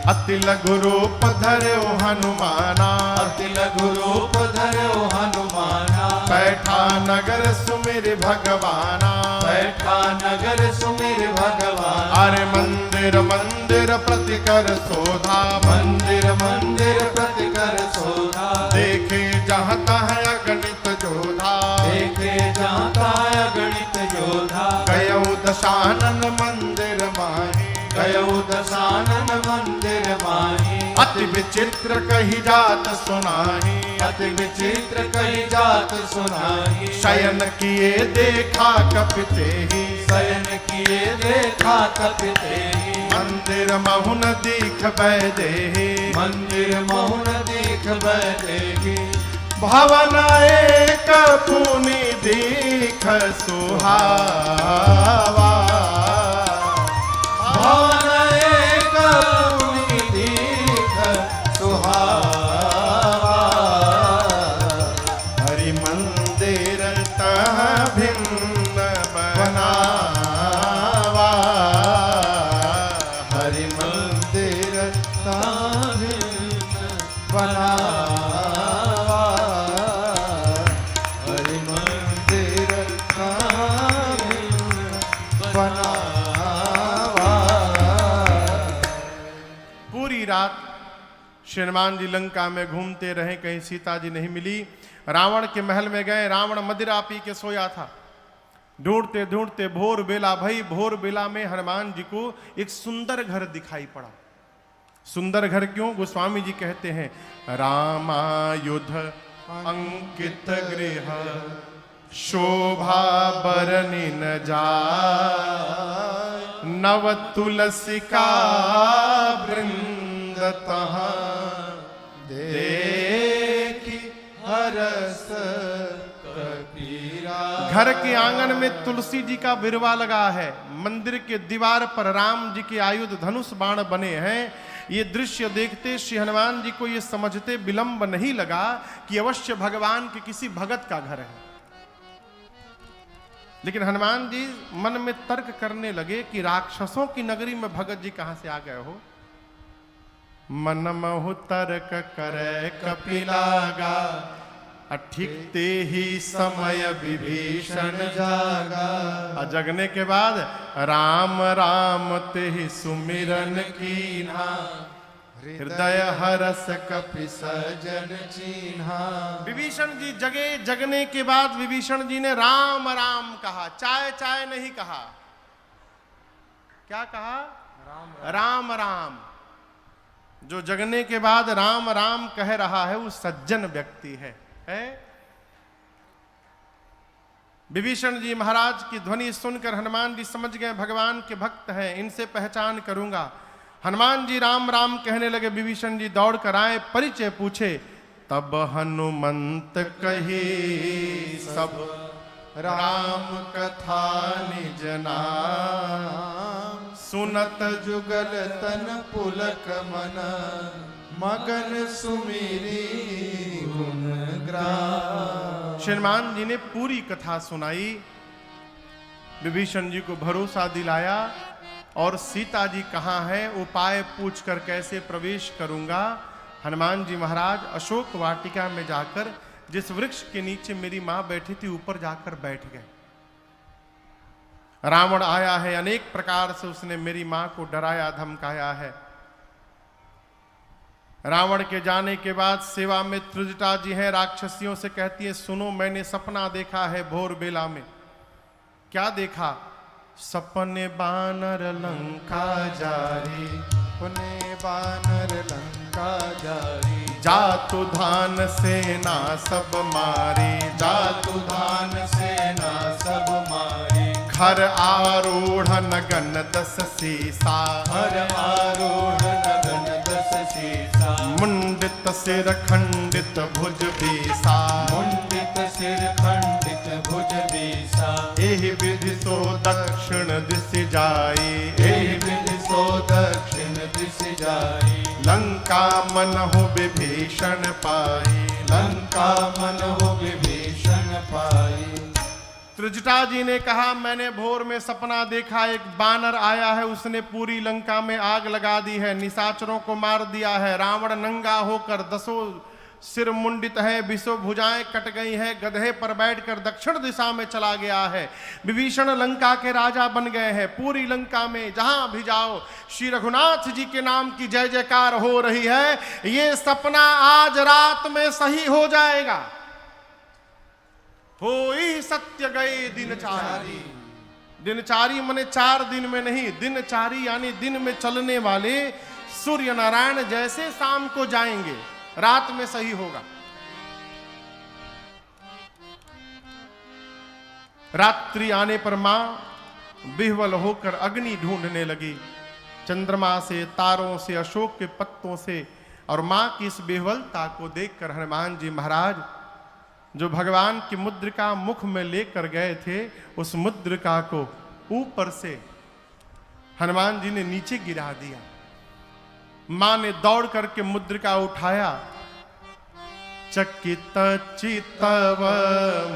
अति लघु रूप धर्यो हनुमाना, अति लघु रूप धर्यो हनुमाना। बैठा नगर सुमिर भगवाना, बैठा नगर सुमिर भगवान। अरे मंदिर मंदिर प्रति कर शोधा, मंदिर मंदिर प्रति कर शोधा। देखे जहाँ तहाँ अगणित जोधा, देखे जहाँ तहाँ अगणित योधा। गयौ दशानन मंदिर माही, गयौ दशानन मंदिर माही। अति विचित्र कही जात सुनाही, अति विचित्र कही जात सुनाही। शयन किए देखा कपिते ही, शयन किए देखा कपिते ही। मंदिर महुन दीख बैदेही, मंदिर महुन दीख बैदेही। भवन एक पुनि दीख सुहावा। भवन एक पुनि दीख सुहावा। हरि मंदिर तह भिन्न बना, श्री हनुमान जी लंका में घूमते रहे, कहीं सीता जी नहीं मिली। रावण के महल में गए, रावण मदिरा पी के सोया था। ढूंढते ढूंढते भोर बेला भई, भोर बेला में हनुमान जी को एक सुंदर घर दिखाई पड़ा। सुंदर घर क्यों? गोस्वामी जी कहते हैं, रामायुध अंकित गृह शोभा बरनी न जाय, नव तुलसिका वृंद तहाँ देखी हरस कपीरा। घर के आंगन में तुलसी जी का बिरवा लगा है, मंदिर के दीवार पर राम जी के आयुध धनुष बाण बने हैं। ये दृश्य देखते श्री हनुमान जी को ये समझते विलंब नहीं लगा कि अवश्य भगवान के किसी भगत का घर है। लेकिन हनुमान जी मन में तर्क करने लगे कि राक्षसों की नगरी में भगत जी कहां से आ गए हो। मन महु तर्क करे कपिलागा, अठिकते ही समय विभीषण जागा। जगने के बाद राम राम ते ही सुमिरन कीन्हा, हृदय हरस कपि सजन चीन्हा। विभीषण जी जगे, जगने के बाद विभीषण जी ने राम राम कहा, चाय चाय नहीं कहा। क्या कहा? राम राम। जो जगने के बाद राम राम कह रहा है वो सज्जन व्यक्ति है। विभीषण जी महाराज की ध्वनि सुनकर हनुमान जी समझ गए भगवान के भक्त हैं, इनसे पहचान करूंगा। हनुमान जी राम राम कहने लगे। विभीषण जी दौड़ कर आए, परिचय पूछे। तब हनुमंत कही सब राम कथा निज नाम, सुनत जुगल तन पुलक मन, मगन सुमिरी गुण ग्राम। हनुमान जी ने पूरी कथा सुनाई, विभीषण जी को भरोसा दिलाया और सीता जी कहाँ है उपाय पूछकर कैसे प्रवेश करूंगा। हनुमान जी महाराज अशोक वाटिका में जाकर जिस वृक्ष के नीचे मेरी मां बैठी थी ऊपर जाकर बैठ गए। रावण आया है, अनेक प्रकार से उसने मेरी मां को डराया धमकाया है। रावण के जाने के बाद सेवा में त्रिजटा जी हैं, राक्षसियों से कहती है सुनो मैंने सपना देखा है भोर बेला में। क्या देखा? सपने बानर लंका जारी, पुने बानर लंका जारी, जातु धान सेना सब मारी, जातु धान सेना सब मारी, खर आरूढ़ नगन दस सीसा, हर आरूढ़ नगन दस सीसा, मुंडित सिर खंडित भुज बीसा, मुंडित सिर खंडित भुज बीसा, एहि विधि सो दक्षिण दिश जाई, एहि विधि सो दक्षिण दिश जाई, लंका मन हो विभीषण पाई, लंका मन हो विभीषण पाई। त्रिजटा जी ने कहा मैंने भोर में सपना देखा, एक बानर आया है, उसने पूरी लंका में आग लगा दी है, निशाचरों को मार दिया है। रावण नंगा होकर दसों सिर मुंडित है, बिसो भुजाएं कट गई हैं, गधे पर बैठकर दक्षिण दिशा में चला गया है। विभीषण लंका के राजा बन गए हैं। पूरी लंका में जहां भी जाओ श्री रघुनाथ जी के नाम की जय जयकार हो रही है। ये सपना आज रात में सही हो जाएगा। होई सत्य गए दिनचारी। दिनचारी माने 4 दिन में नहीं, दिनचारी यानी दिन में चलने वाले सूर्य नारायण जैसे शाम को जाएंगे, रात में सही होगा। रात्रि आने पर मां विह्वल होकर अग्नि ढूंढने लगी, चंद्रमा से, तारों से, अशोक के पत्तों से। और मां की इस विह्वलता को देखकर हनुमान जी महाराज जो भगवान की मुद्रिका मुख में लेकर गए थे, उस मुद्रिका को ऊपर से हनुमान जी ने नीचे गिरा दिया। मां ने दौड़ करके मुद्रिका उठाया। चकित चितव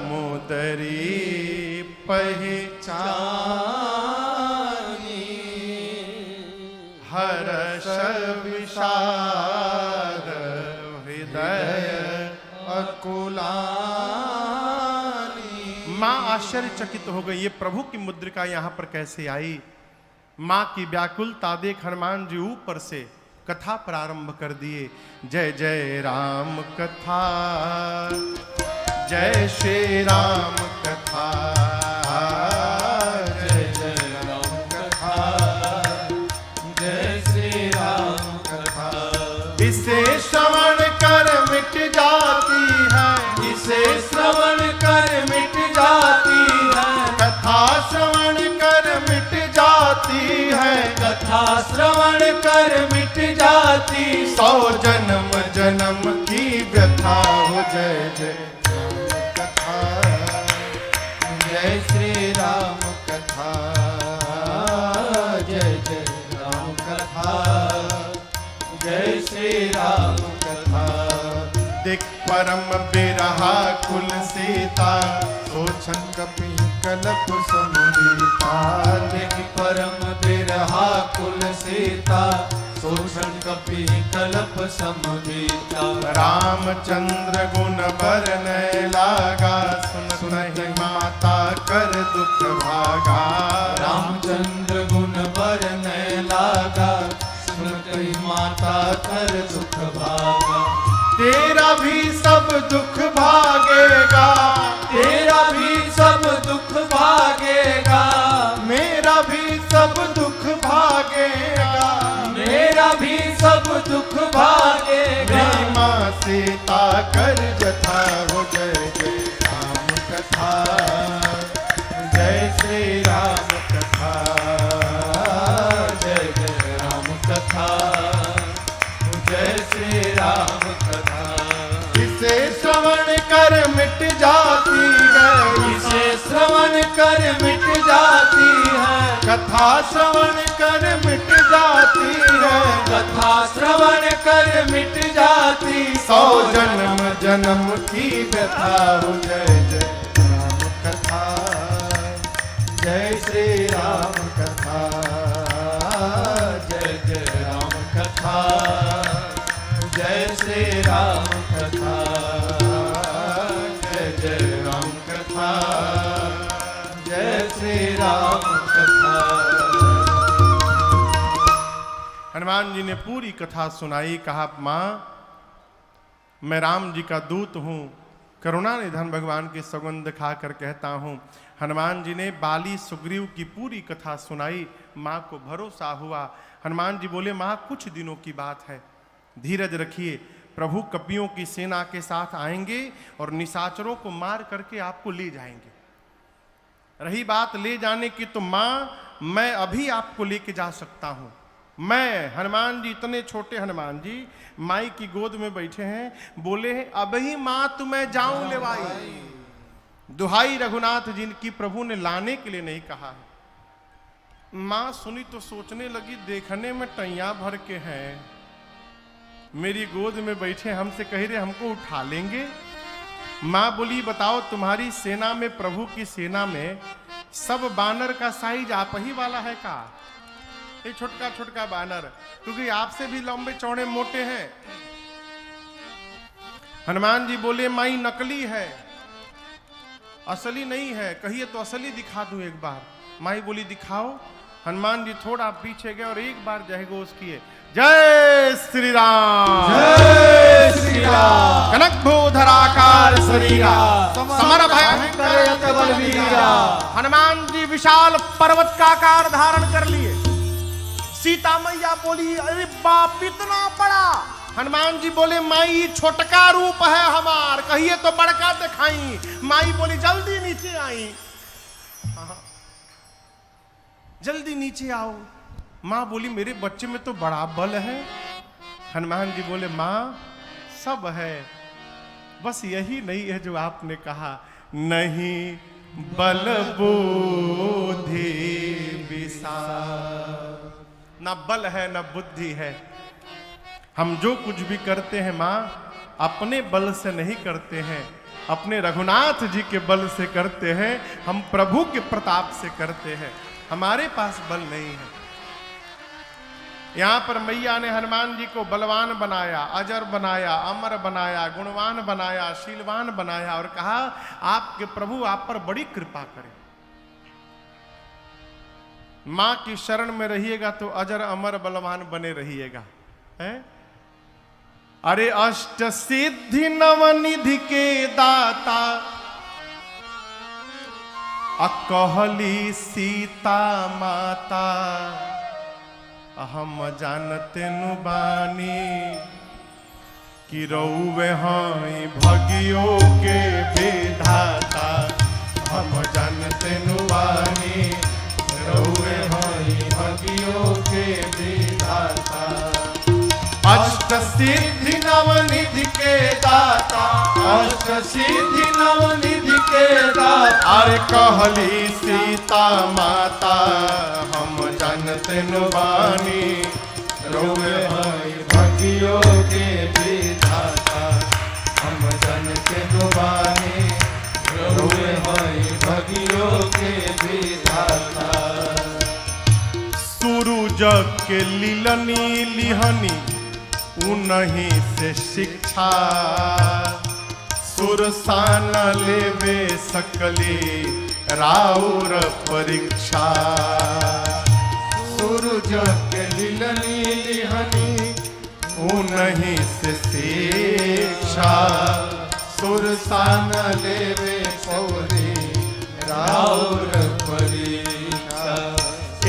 मुदरी पहचानी, हर्ष विषाद हृदय अकुलानी। मां आश्चर्यचकित हो गई, ये प्रभु की मुद्रिका यहां पर कैसे आई। मां की व्याकुलता देख हनुमान जी ऊपर से कथा प्रारंभ कर दिए। जय जय राम कथा, जय श्री राम कथा, जय जय राम कथा, जय श्री राम कथा। इसे श्रवण कर मिट जाती है, इसे श्रवण कर मिट जाती है, कथा श्रवण कर मिट जाती है, कथा श्रवण कर मिट जाती। 100 जन्म जन्म की व्यथा हो। जय जय राम कथा, जय श्री राम कथा, जय जय राम कथा, जय श्री राम कथा। देख परम बिरहा कुल सीता, सोचन कपि कलप समुदीता। देख परम बिरहा कुल सीता, सोचन कपि कलप समुदीता। रामचंद्र गुण बरनय लागा, सुन सुनहि माता कर दुख भागा। रामचंद्र गुण बरनय लागा, सुनहि माता कर दुख भागा। तेरा भी सब दुख भागेगा, तेरा भी सब दुख भागेगा, मेरा भी सब दुख भागेगा। मेरा भी सब दुख भागेगा। मेरी माँ सीता कर जथा हो। जय जय राम कथा, जय श्री राम कथा, जय जय राम कथा, जय श्री राम कथा। इसे श्रवण कर मिट जाती है, इसे श्रवण कर मिट जाती है, कथा श्रवण कर मिट जाती है, कथा श्रवण कर मिट जाती। 100 जन्म जन्म की व्यथा हो। जय जय राम कथा, जय श्री राम कथा, जय जय राम कथा, जय श्री राम कथा, जय जय राम कथा, जय श्री राम कथा। हनुमान जी ने पूरी कथा सुनाई। कहा माँ मैं राम जी का दूत हूँ, करुणा निधन भगवान की सौगंध खाकर कहता हूँ। हनुमान जी ने बाली सुग्रीव की पूरी कथा सुनाई। माँ को भरोसा हुआ। हनुमान जी बोले माँ कुछ दिनों की बात है, धीरज रखिए, प्रभु कपियों की सेना के साथ आएंगे और निशाचरों को मार करके आपको ले जाएंगे। रही बात ले जाने की तो माँ मैं अभी आपको लेके जा सकता हूँ। मैं हनुमान जी, इतने छोटे हनुमान जी माई की गोद में बैठे हैं, बोले हैं अभी माँ तुम्हें जाऊं लेवाई। दुहाई रघुनाथ जिनकी प्रभु ने लाने के लिए नहीं कहा है। माँ सुनी तो सोचने लगी देखने में टैया भर के हैं, मेरी गोद में बैठे हमसे कह रहे हमको उठा लेंगे। माँ बोली बताओ तुम्हारी सेना में, प्रभु की सेना में सब बानर का साइज आप ही वाला है का? ये छोटका छोटका बानर, क्योंकि आपसे भी लंबे चौड़े मोटे हैं। हनुमान जी बोले माई नकली है, असली नहीं है, कहिए तो असली दिखा दूं एक बार। माई बोली दिखाओ। हनुमान जी थोड़ा पीछे गए और एक बार जय घोष किए, जय श्री राम, जय श्री राम। कनक भूधराकार शरीरा, समर भयंकर बलवीरा। हनुमान जी विशाल पर्वत का आकार धारण कर लिए। सीता मैया बोली अरे बाप इतना बड़ा। हनुमान जी बोले माई छोटका रूप है हमार, कहिए तो बड़का दिखाई। माई बोली जल्दी नीचे आई, जल्दी नीचे आओ। माँ बोली मेरे बच्चे में तो बड़ा बल है। हनुमान जी बोले माँ सब है, बस यही नहीं है जो आपने कहा, नहीं बल बुद्धि विशाल। ना बल है ना बुद्धि है। हम जो कुछ भी करते हैं माँ अपने बल से नहीं करते हैं, अपने रघुनाथ जी के बल से करते हैं, हम प्रभु के प्रताप से करते हैं, हमारे पास बल नहीं है। यहां पर मैया ने हनुमान जी को बलवान बनाया, अजर बनाया, अमर बनाया, गुणवान बनाया, शीलवान बनाया और कहा आपके प्रभु आप पर बड़ी कृपा करें। मां की शरण में रहिएगा तो अजर अमर बलवान बने रहिएगा। है? अरे अष्ट सिद्धि नवनिधि के दाता कहली सीता माता हम जानते नु बानी कि रउवे हई भगियो के विधाता हम जानते नु बानी रउवे हई भगियो के विधाता अष्ट सिद्धि नवनिधि के दाता अष्ट सिद्धि नवनिधि के दाता अरे कहली सीता माता हम जानते नु बानी रउवे हई भगियो के विधाता हम जानते नु बानी रउवे हई भगियो के विधाता सूरज के लीलनी लिहनी उन्हीं से शिक्षा सुरसान लेवे सकली राउर परीक्षा सूरज के लिलनी लिहनी उन्हीं से शिक्षा सुरसान लेवे पौरी राउर परीक्षा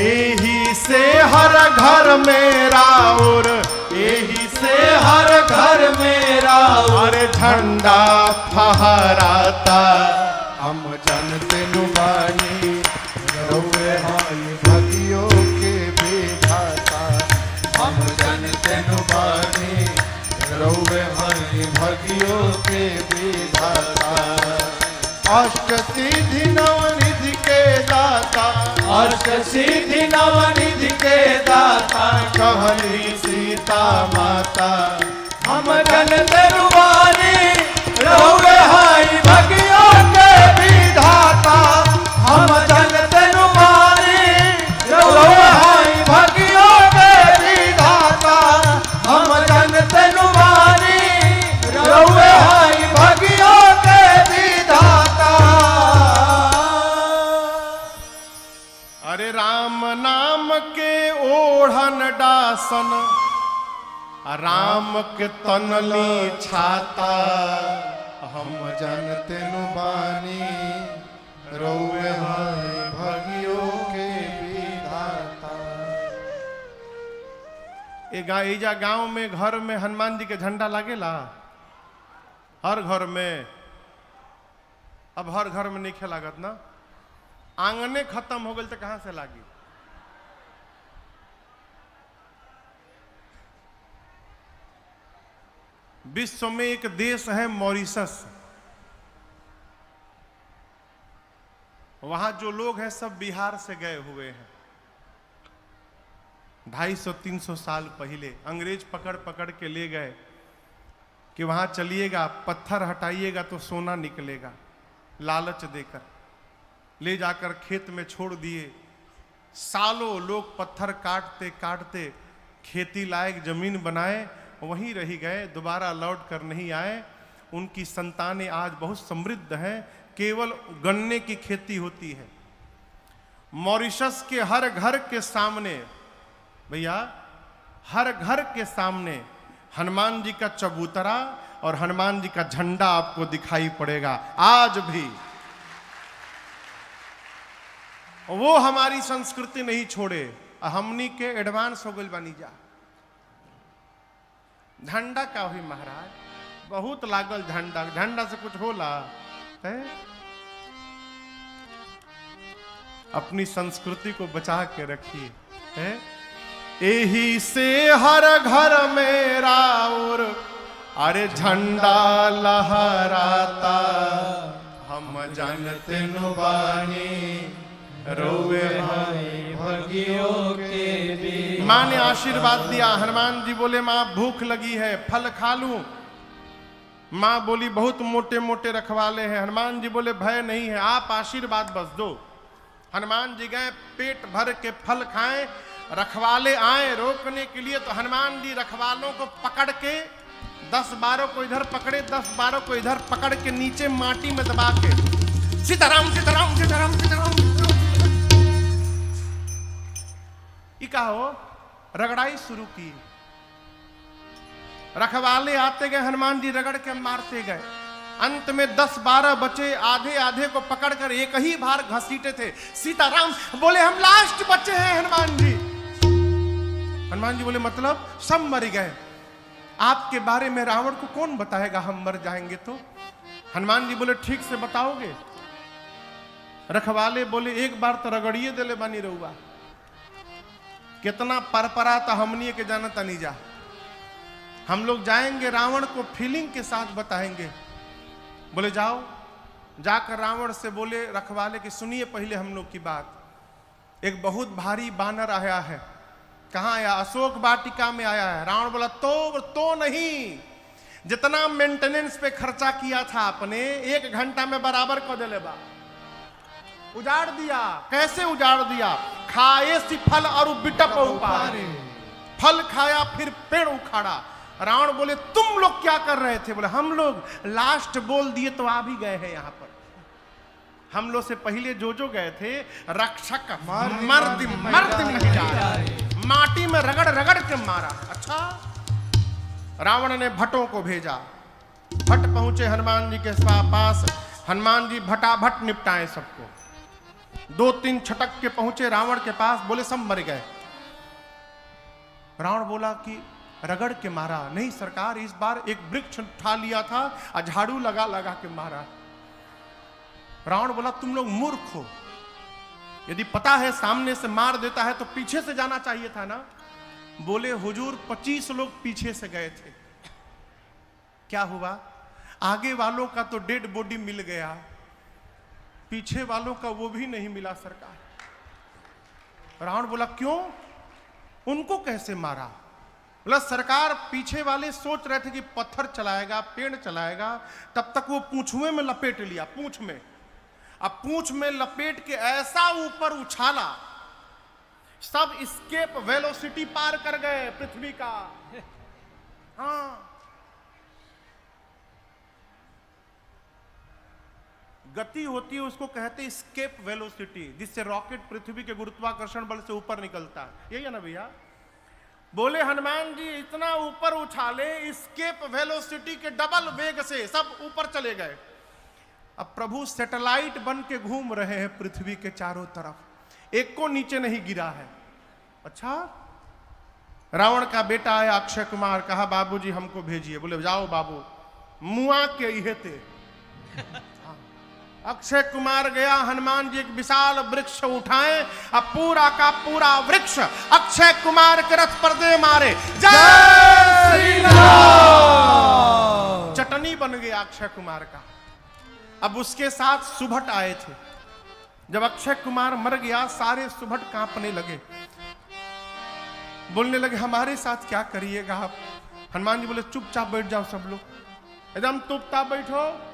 एही से हर घर में राउर एही से हर घर में राउर अरे झंडा फहराता हम जानते नु बानी रउवे हई भगियो के विधाता हम जानते नु बानी रउवे हई भगियो के विधाता अष्ट सिद्धि नवनिधि के दाता अष्ट सिद्धि नवनिधि के दाता कहली सीता माता हम जानते नु बानी रउवे हई भगियो के विधाता हम जानते नु बानी रउवे हई भगियो के विधाता हम जानते नु बानी रउवे हई भगियो के विधाता अरे राम नाम के ओढ़न डासन राम के तनली छाता हम जानते नु बानी रउवे हई भगियो के विधाता एजा गांव में घर में हनुमान जी के झंडा लागेला हर घर में। अब हर घर में नहीं लागत ना, आंगने खत्म हो गए तो कहां से लागी। विश्व में एक देश है मॉरिशस, वहां जो लोग हैं सब बिहार से गए हुए हैं। 250-300 साल पहले अंग्रेज पकड़ पकड़ के ले गए कि वहां चलिएगा, पत्थर हटाइएगा तो सोना निकलेगा, लालच देकर ले जाकर खेत में छोड़ दिए। सालों लोग पत्थर काटते काटते खेती लायक जमीन बनाए, वहीं रह गए, दोबारा लौट कर नहीं आए। उनकी संतानें आज बहुत समृद्ध हैं, केवल गन्ने की खेती होती है। मॉरिशस के हर घर के सामने, भैया हर घर के सामने हनुमान जी का चबूतरा और हनुमान जी का झंडा आपको दिखाई पड़ेगा आज भी। वो हमारी संस्कृति नहीं छोड़े, हमनी के एडवांस हो गई बनी जा। झंडा का हुई महाराज, बहुत लागल झंडा, झंडा से कुछ होला है? अपनी संस्कृति को बचा के रखिए है? यही से हर घर में राउर अरे झंडा लहराता, हम जानते नु बानी रोवे भाई भगियों के भी। माँ ने आशीर्वाद दिया, हनुमान जी बोले माँ भूख लगी है, फल खा लूं? माँ बोली बहुत मोटे मोटे रखवाले हैं। हनुमान जी बोले भय नहीं है, आप आशीर्वाद बस दो। हनुमान जी गए, पेट भर के फल खाएं, रखवाले आए रोकने के लिए, तो हनुमान जी रखवालों को पकड़ के 10-12 को इधर पकड़े, 10-12 को इधर पकड़ के नीचे माटी में दबा के सीताराम सीताराम सीताराम सीताराम ये कहा हो रगड़ाई शुरू की। रखवाले आते गए, हनुमान जी रगड़ के मारते गए। अंत में 10-12 बचे, आधे आधे को पकड़कर एक ही बार घसीटे थे। सीताराम बोले हम लास्ट बचे हैं हनुमान जी। हनुमान जी बोले मतलब? सब मर गए। आपके बारे में रावण को कौन बताएगा हम मर जाएंगे तो? हनुमान जी बोले ठीक से बताओगे? रखवाले बोले एक बार तो रगड़िए दिले बानी रहुआ, कितना परपरा था हमनी के जाना तनी जा। हम लोग जाएंगे रावण को फीलिंग के साथ बताएंगे। बोले जाओ। जाकर रावण से बोले रखवाले कि सुनिए पहले हम लोग की बात। एक बहुत भारी बानर आया है। कहाँ आया? अशोक वाटिका में आया है। रावण बोला तो नहीं, जितना मेंटेनेंस पे खर्चा किया था आपने 1 घंटा में बराबर को दे बा। उजाड़ दिया। कैसे उजाड़ दिया? खाए सी फल और बिटप उपारे। फल खाया फिर पेड़ उखाड़ा। रावण बोले तुम लोग क्या कर रहे थे? बोले हम लोग लास्ट बोल दिए तो आ भी गए हैं यहाँ पर। हम लोग से पहले जो गए थे रक्षक मर्द नहीं जा रहे, माटी में रगड़ रगड़ के मारा। अच्छा। रावण ने भट्टों को भेजा। भट्ट पहुंचे हनुमान जी के पास। हनुमान जी भटाभट निपटाए सबको। 2-3 छटक के पहुंचे रावण के पास। बोले सब मर गए। रावण बोला कि रगड़ के मारा? नहीं सरकार, इस बार एक वृक्ष उठा लिया था और झाड़ू लगा लगा के मारा। रावण बोला तुम लोग मूर्ख हो, यदि पता है सामने से मार देता है तो पीछे से जाना चाहिए था ना। बोले हुजूर 25 लोग पीछे से गए थे। क्या हुआ? आगे वालों का तो डेड बॉडी मिल गया, पीछे वालों का वो भी नहीं मिला सरकार। रावण बोला क्यों? उनको कैसे मारा? बोला सरकार पीछे वाले सोच रहे थे कि पत्थर चलाएगा, पेड़ चलाएगा, तब तक वो पूंछुए में लपेट लिया। पूंछ में, अब पूंछ में लपेट के ऐसा ऊपर उछाला, सब स्केप वेलोसिटी पार कर गए पृथ्वी का। हाँ, गति होती है उसको कहते हैं स्केप वेलोसिटी, जिससे रॉकेट पृथ्वी के गुरुत्वाकर्षण बल से ऊपर निकलता है। यही है ना भैया? बोले हनुमान जी इतना ऊपर उछाले, स्केप वेलोसिटी के डबल वेग से सब ऊपर चले गए। अब प्रभु सैटेलाइट बन के घूम रहे हैं पृथ्वी के चारों तरफ, एक को नीचे नहीं गिरा है। अच्छा। रावण का बेटा आया अक्षय कुमार, कहा बाबूजी हमको भेजिए। बोले जाओ बाबू, मुआ के इहे थे। अक्षय कुमार गया, हनुमान जी एक विशाल वृक्ष उठाए, अब पूरा का पूरा वृक्ष अक्षय कुमार के रथ पर दे मारे। जय श्री राम। चटनी बन गया अक्षय कुमार का। अब उसके साथ सुभट आए थे। जब अक्षय कुमार मर गया, सारे सुभट कांपने लगे, बोलने लगे हमारे साथ क्या करिएगा आप? हनुमान जी बोले चुपचाप बैठ जाओ सब लोग, एकदम चुपचाप बैठो।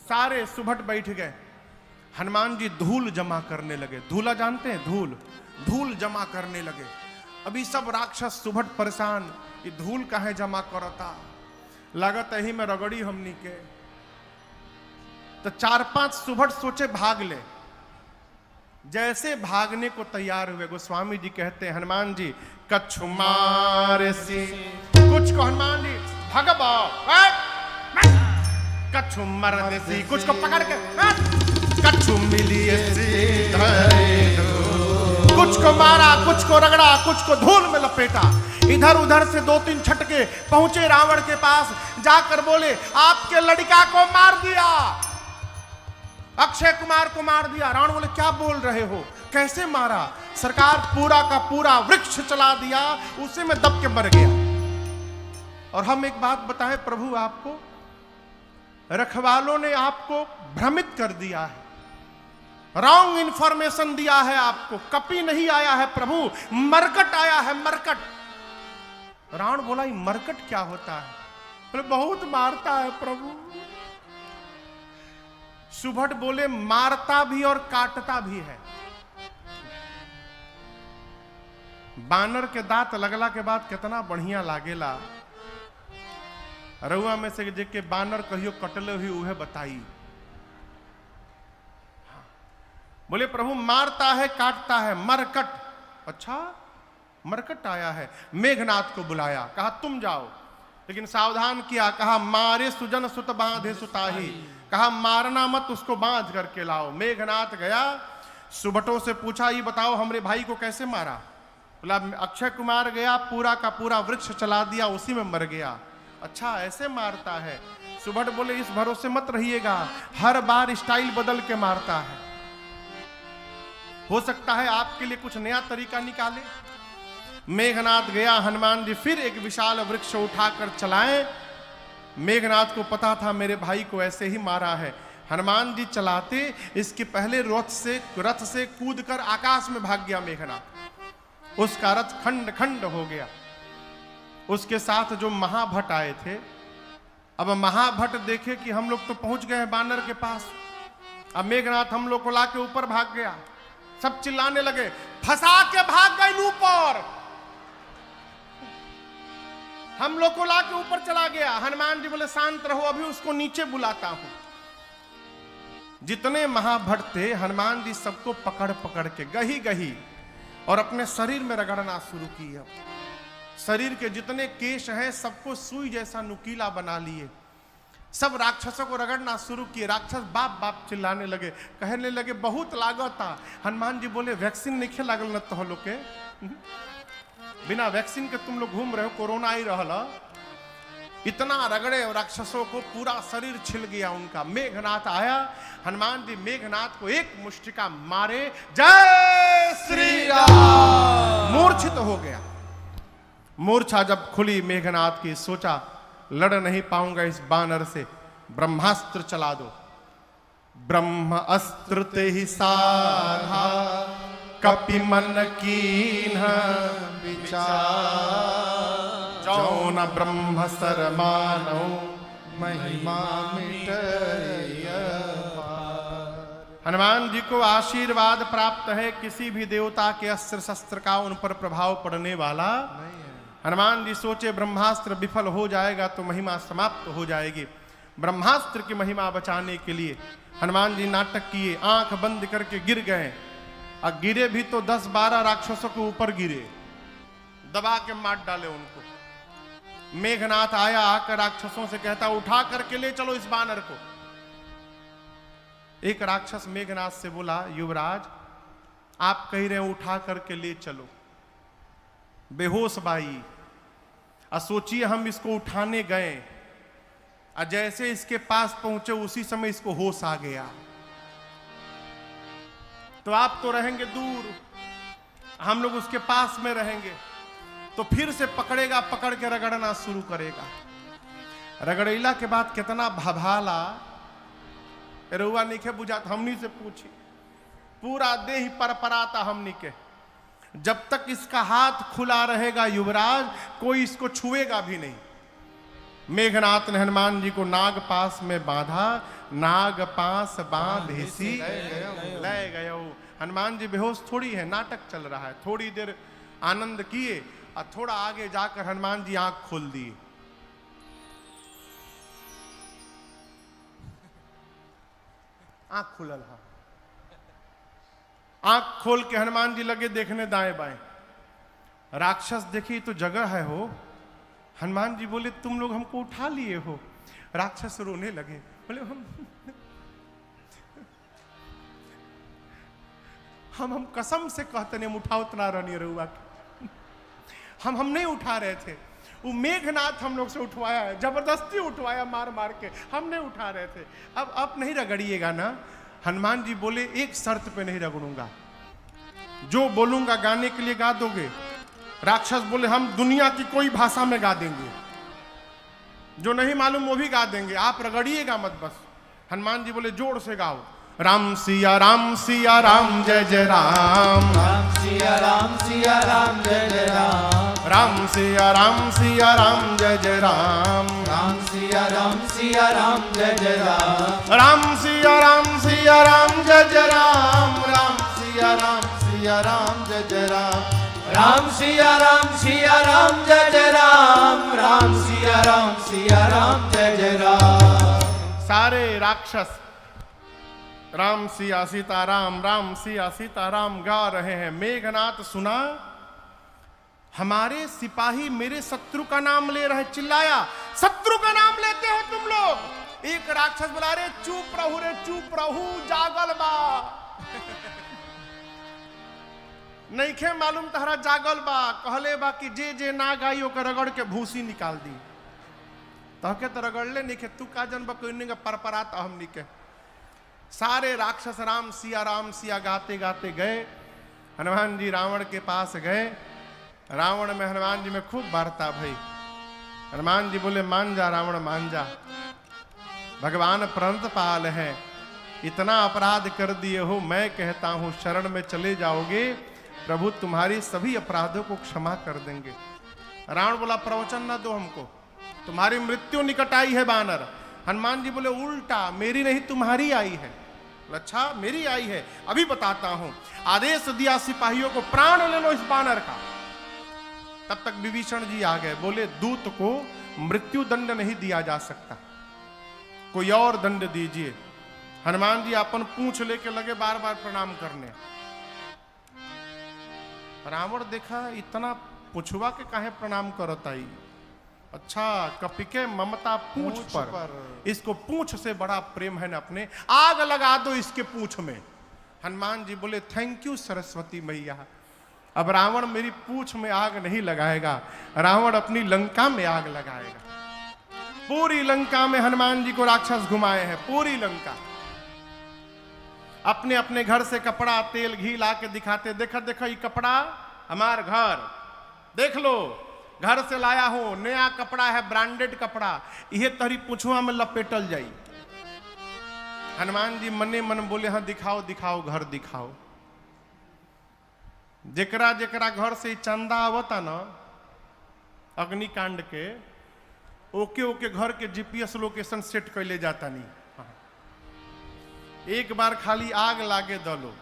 सारे सुभट बैठ गए। हनुमान जी धूल जमा करने लगे। धूला जानते हैं? धूल, धूल जमा करने लगे। अभी सब राक्षस सुभट परेशान, ये धूल काहे जमा करता, लागत यही में रगड़ी हमनी के। तो 4-5 सुभट सोचे भाग ले। जैसे भागने को तैयार हुए, गोस्वामी जी कहते हैं हनुमान जी कछु मारे सी, कुछ को हनुमान जी भगबा, कछु मरने सी, कुछ को पकड़ के कछु मिली सी, कुछ को मारा, कुछ को रगड़ा, कुछ को धूल में लपेटा। इधर उधर से 2-3 छटके पहुंचे रावण के पास, जाकर बोले आपके लड़का को मार दिया, अक्षय कुमार को मार दिया। रावण बोले क्या बोल रहे हो, कैसे मारा? सरकार पूरा का पूरा वृक्ष चला दिया, उसी में दब के मर गया। और हम एक बात बताएं प्रभु आपको, रखवालों ने आपको भ्रमित कर दिया है, रॉन्ग इंफॉर्मेशन दिया है आपको। कपि नहीं आया है प्रभु, मरकट आया है, मरकट। रावण बोला ये मरकट क्या होता है? बोले बहुत मारता है प्रभु। सुभट बोले मारता भी और काटता भी है। बानर के दांत लगला के बाद कितना बढ़िया लागेला। रउआ में से जेके बानर कहियो कटले हुई उहे बताई। बोले प्रभु मारता है काटता है, मरकट। अच्छा, मरकट आया है। मेघनाथ को बुलाया, कहा तुम जाओ, लेकिन सावधान किया, कहा मारे सुजन सुत बांधे सुताही, कहा मारना मत, उसको बांध करके लाओ। मेघनाथ गया, सुबटों से पूछा ये बताओ हमरे भाई को कैसे मारा? बोला अक्षय कुमार गया, पूरा का पूरा वृक्ष चला दिया, उसी में मर गया। अच्छा ऐसे मारता है? सुबट बोले इस भरोसे मत रहिएगा, हर बार स्टाइल बदल के मारता है, हो सकता है आपके लिए कुछ नया तरीका निकाले। मेघनाथ गया, हनुमान जी फिर एक विशाल वृक्ष उठाकर चलाए। मेघनाथ को पता था मेरे भाई को ऐसे ही मारा है। हनुमान जी चलाते, इसके पहले रथ से कूदकर आकाश में भाग गया मेघनाथ। उसका रथ खंड खंड हो गया। उसके साथ जो महाभट आए थे, अब महाभट देखे कि हम लोग तो पहुंच गए हैं बानर के पास, अब मेघनाथ हम लोग को लाके ऊपर भाग गया। सब चिल्लाने लगे फंसा के भाग गए ऊपर, हम लोग को लाके ऊपर चला गया। हनुमान जी बोले शांत रहो, अभी उसको नीचे बुलाता हूं। जितने महाभट थे, हनुमान जी सबको पकड़ पकड़ के गही गही और अपने शरीर में रगड़ना शुरू किया। शरीर के जितने केश हैं सबको सुई जैसा नुकीला बना लिए। सब राक्षसों को रगड़ना शुरू किए। राक्षस बाप बाप चिल्लाने लगे, कहने लगे बहुत लागता। हनुमान जी बोले वैक्सीन नहीं खे लागल न तो लोग के, बिना वैक्सीन के तुम लोग घूम रहे हो, कोरोना ही रहला। इतना रगड़े और राक्षसों को पूरा शरीर छिल गया उनका। मेघनाथ आया, हनुमान जी मेघनाथ को एक मुष्टिका मारे, जय श्री राम, मूर्छित हो गया। मूर्छा जब खुली मेघनाथ की, सोचा लड़ नहीं पाऊंगा इस बानर से, ब्रह्मास्त्र चला दो। ब्रह्म अस्त्र ते ही साधा, कपि मन कीन्ह विचार, जौन ब्रह्म सर मानो महिमा मिटय पार। हनुमान जी को आशीर्वाद प्राप्त है, किसी भी देवता के अस्त्र शस्त्र का उन पर प्रभाव पड़ने वाला नहीं है। हनुमान जी सोचे ब्रह्मास्त्र विफल हो जाएगा तो महिमा समाप्त हो जाएगी। ब्रह्मास्त्र की महिमा बचाने के लिए हनुमान जी नाटक किए, आंख बंद करके गिर गए। और गिरे भी तो 10-12 राक्षसों के ऊपर गिरे, दबा के मार डाले उनको। मेघनाथ आया, आकर राक्षसों से कहता उठा करके ले चलो इस बानर को। एक राक्षस मेघनाथ से बोला युवराज आप कह रहे हैं उठा करके ले चलो, बेहोश बाई। और सोचिए हम इसको उठाने गए और जैसे इसके पास पहुंचे उसी समय इसको होश आ गया। तो आप तो रहेंगे दूर, हम लोग उसके पास में रहेंगे, तो फिर से पकड़ेगा, पकड़ के रगड़ना शुरू करेगा। रगड़ैला के बाद कितना भभाला, रुआ नीचे बुझाता, हमनी से पूछी, पूरा देह परपराता हमनी के। जब तक इसका हाथ खुला रहेगा युवराज, कोई इसको छुएगा भी नहीं। मेघनाथ ने हनुमान जी को नाग पास में बांधा, नाग पास बांध हिसी ले गयो। हनुमान जी बेहोश थोड़ी है, नाटक चल रहा है। थोड़ी देर आनंद किए और थोड़ा आगे जाकर हनुमान जी आंख खोल दिए। आंख खुलल है, आंख खोल के हनुमान जी लगे देखने दाएं बाएं। राक्षस देखी तो जगह है हो। हनुमान जी बोले तुम लोग हमको उठा लिए हो। राक्षस रोने लगे, बोले हम कसम से कहते नहीं हम उठा उतना रहनी रहुआ, हम नहीं उठा रहे थे। वो मेघनाथ हम लोग से उठवाया है, जबरदस्ती उठवाया मार मार के, हम नहीं उठा रहे थे। अब नहीं रगड़िएगा ना। हनुमान जी बोले एक शर्त पे नहीं रगड़ूंगा, जो बोलूंगा गाने के लिए गा दोगे? राक्षस बोले हम दुनिया की कोई भाषा में गा देंगे, जो नहीं मालूम वो भी गा देंगे, आप रगड़िएगा मत बस। हनुमान जी बोले जोर से गाओ, राम सिया राम सिया राम जय जय राम, राम सिया राम सिया राम जय जय राम, राम सिया राम सिया राम जय जय राम, राम सिया राम सिया राम जय जय राम, राम सिया राम सिया राम जय जय राम, राम सिया राम सिया राम जय जय राम, राम सिया राम सिया राम जय जय राम, राम सिया राम सिया राम जय जय राम। सारे राक्षस राम सिया सीताराम, राम सिया सीताराम गा रहे हैं। मेघनाथ सुना, हमारे सिपाही मेरे शत्रु का नाम ले रहे, चिल्लाया, शत्रु का नाम लेते हो तुम लोग। एक राक्षस बोला, रे चुप रहू जागल बा। नहीं खे मालूम तहरा जागल बा, कहले बा कि जे जे ना गाई ओकर रगड़ के भूसी निकाल दी। तहके तो रगड़ले नहीं खे, तू का जन बकोइनी का परपरात हमनी के। सारे राक्षस राम सिया गाते गाते गए। हनुमान जी रावण के पास गए। रावण में हनुमान जी में खूब वार्ता भई। हनुमान जी बोले, मान जा रावण मान जा, भगवान प्रणत पाल है, इतना अपराध कर दिए हो, मैं कहता हूं शरण में चले जाओगे प्रभु तुम्हारी सभी अपराधों को क्षमा कर देंगे। रावण बोला, प्रवचन न दो हमको, तुम्हारी मृत्यु निकट आई है बानर। हनुमान जी बोले, उल्टा मेरी नहीं तुम्हारी आई है। अच्छा मेरी आई है, अभी बताता हूं। आदेश दिया सिपाहियों को, प्राण ले लो इस बानर का। तब तक विभीषण जी आ गए। बोले, दूत को मृत्यु दंड नहीं दिया जा सकता, कोई और दंड दीजिए। हनुमान जी अपन पूंछ लेके लगे बार बार प्रणाम करने। रावण देखा, इतना पुछवा के काहे प्रणाम करत आई। अच्छा, कपिके ममता पूंछ पर, इसको पूंछ से बड़ा प्रेम है न अपने, आग लगा दो इसके पूंछ में। हनुमान जी बोले, थैंक यू सरस्वती मैया, अब रावण मेरी पूंछ में आग नहीं लगाएगा, रावण अपनी लंका में आग लगाएगा। पूरी लंका में हनुमान जी को राक्षस घुमाए हैं, पूरी लंका। अपने अपने घर से कपड़ा तेल घी ला के दिखाते, देखो देखो ये कपड़ा हमार घर, देख लो घर से लाया हूं, नया कपड़ा है, ब्रांडेड कपड़ा, यह तहरी पुछुआ में लपेटल जाई। हनुमान जी मने मन बोले, हाँ दिखाओ दिखाओ घर दिखाओ। जेकरा जेकरा घर से चंदा आवता ना अग्निकांड के, ओके ओके घर के जीपीएस लोकेशन सेट कैले जाता नहीं। एक बार खाली आग लागे दलो,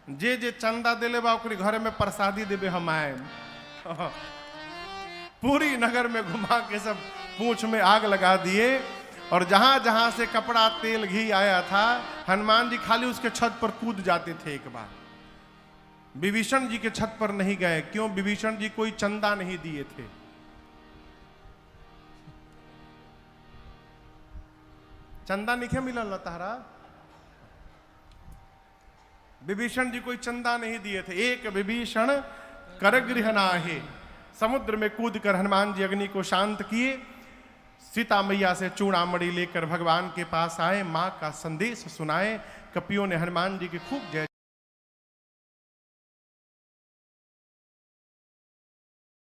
जे जे चंदा दिले बा ओकरी घर में प्रसादी देवे हम आए। पूरी नगर में घुमा के सब पूंछ में आग लगा दिए। और जहां जहां से कपड़ा तेल घी आया था, हनुमान जी खाली उसके छत पर कूद जाते थे। एक बार विभीषण जी के छत पर नहीं गए, क्यों? विभीषण जी कोई चंदा नहीं दिए थे। चंदा नहीं मिलल तारा, विभीषण जी कोई चंदा नहीं दिए थे। एक विभीषण कर गृह नाहे, समुद्र में कूदकर हनुमान जी अग्नि को शांत किए। सीता मैया से चूड़ामणि लेकर भगवान के पास आए, मां का संदेश सुनाए। कपियों ने हनुमान जी की खूब जय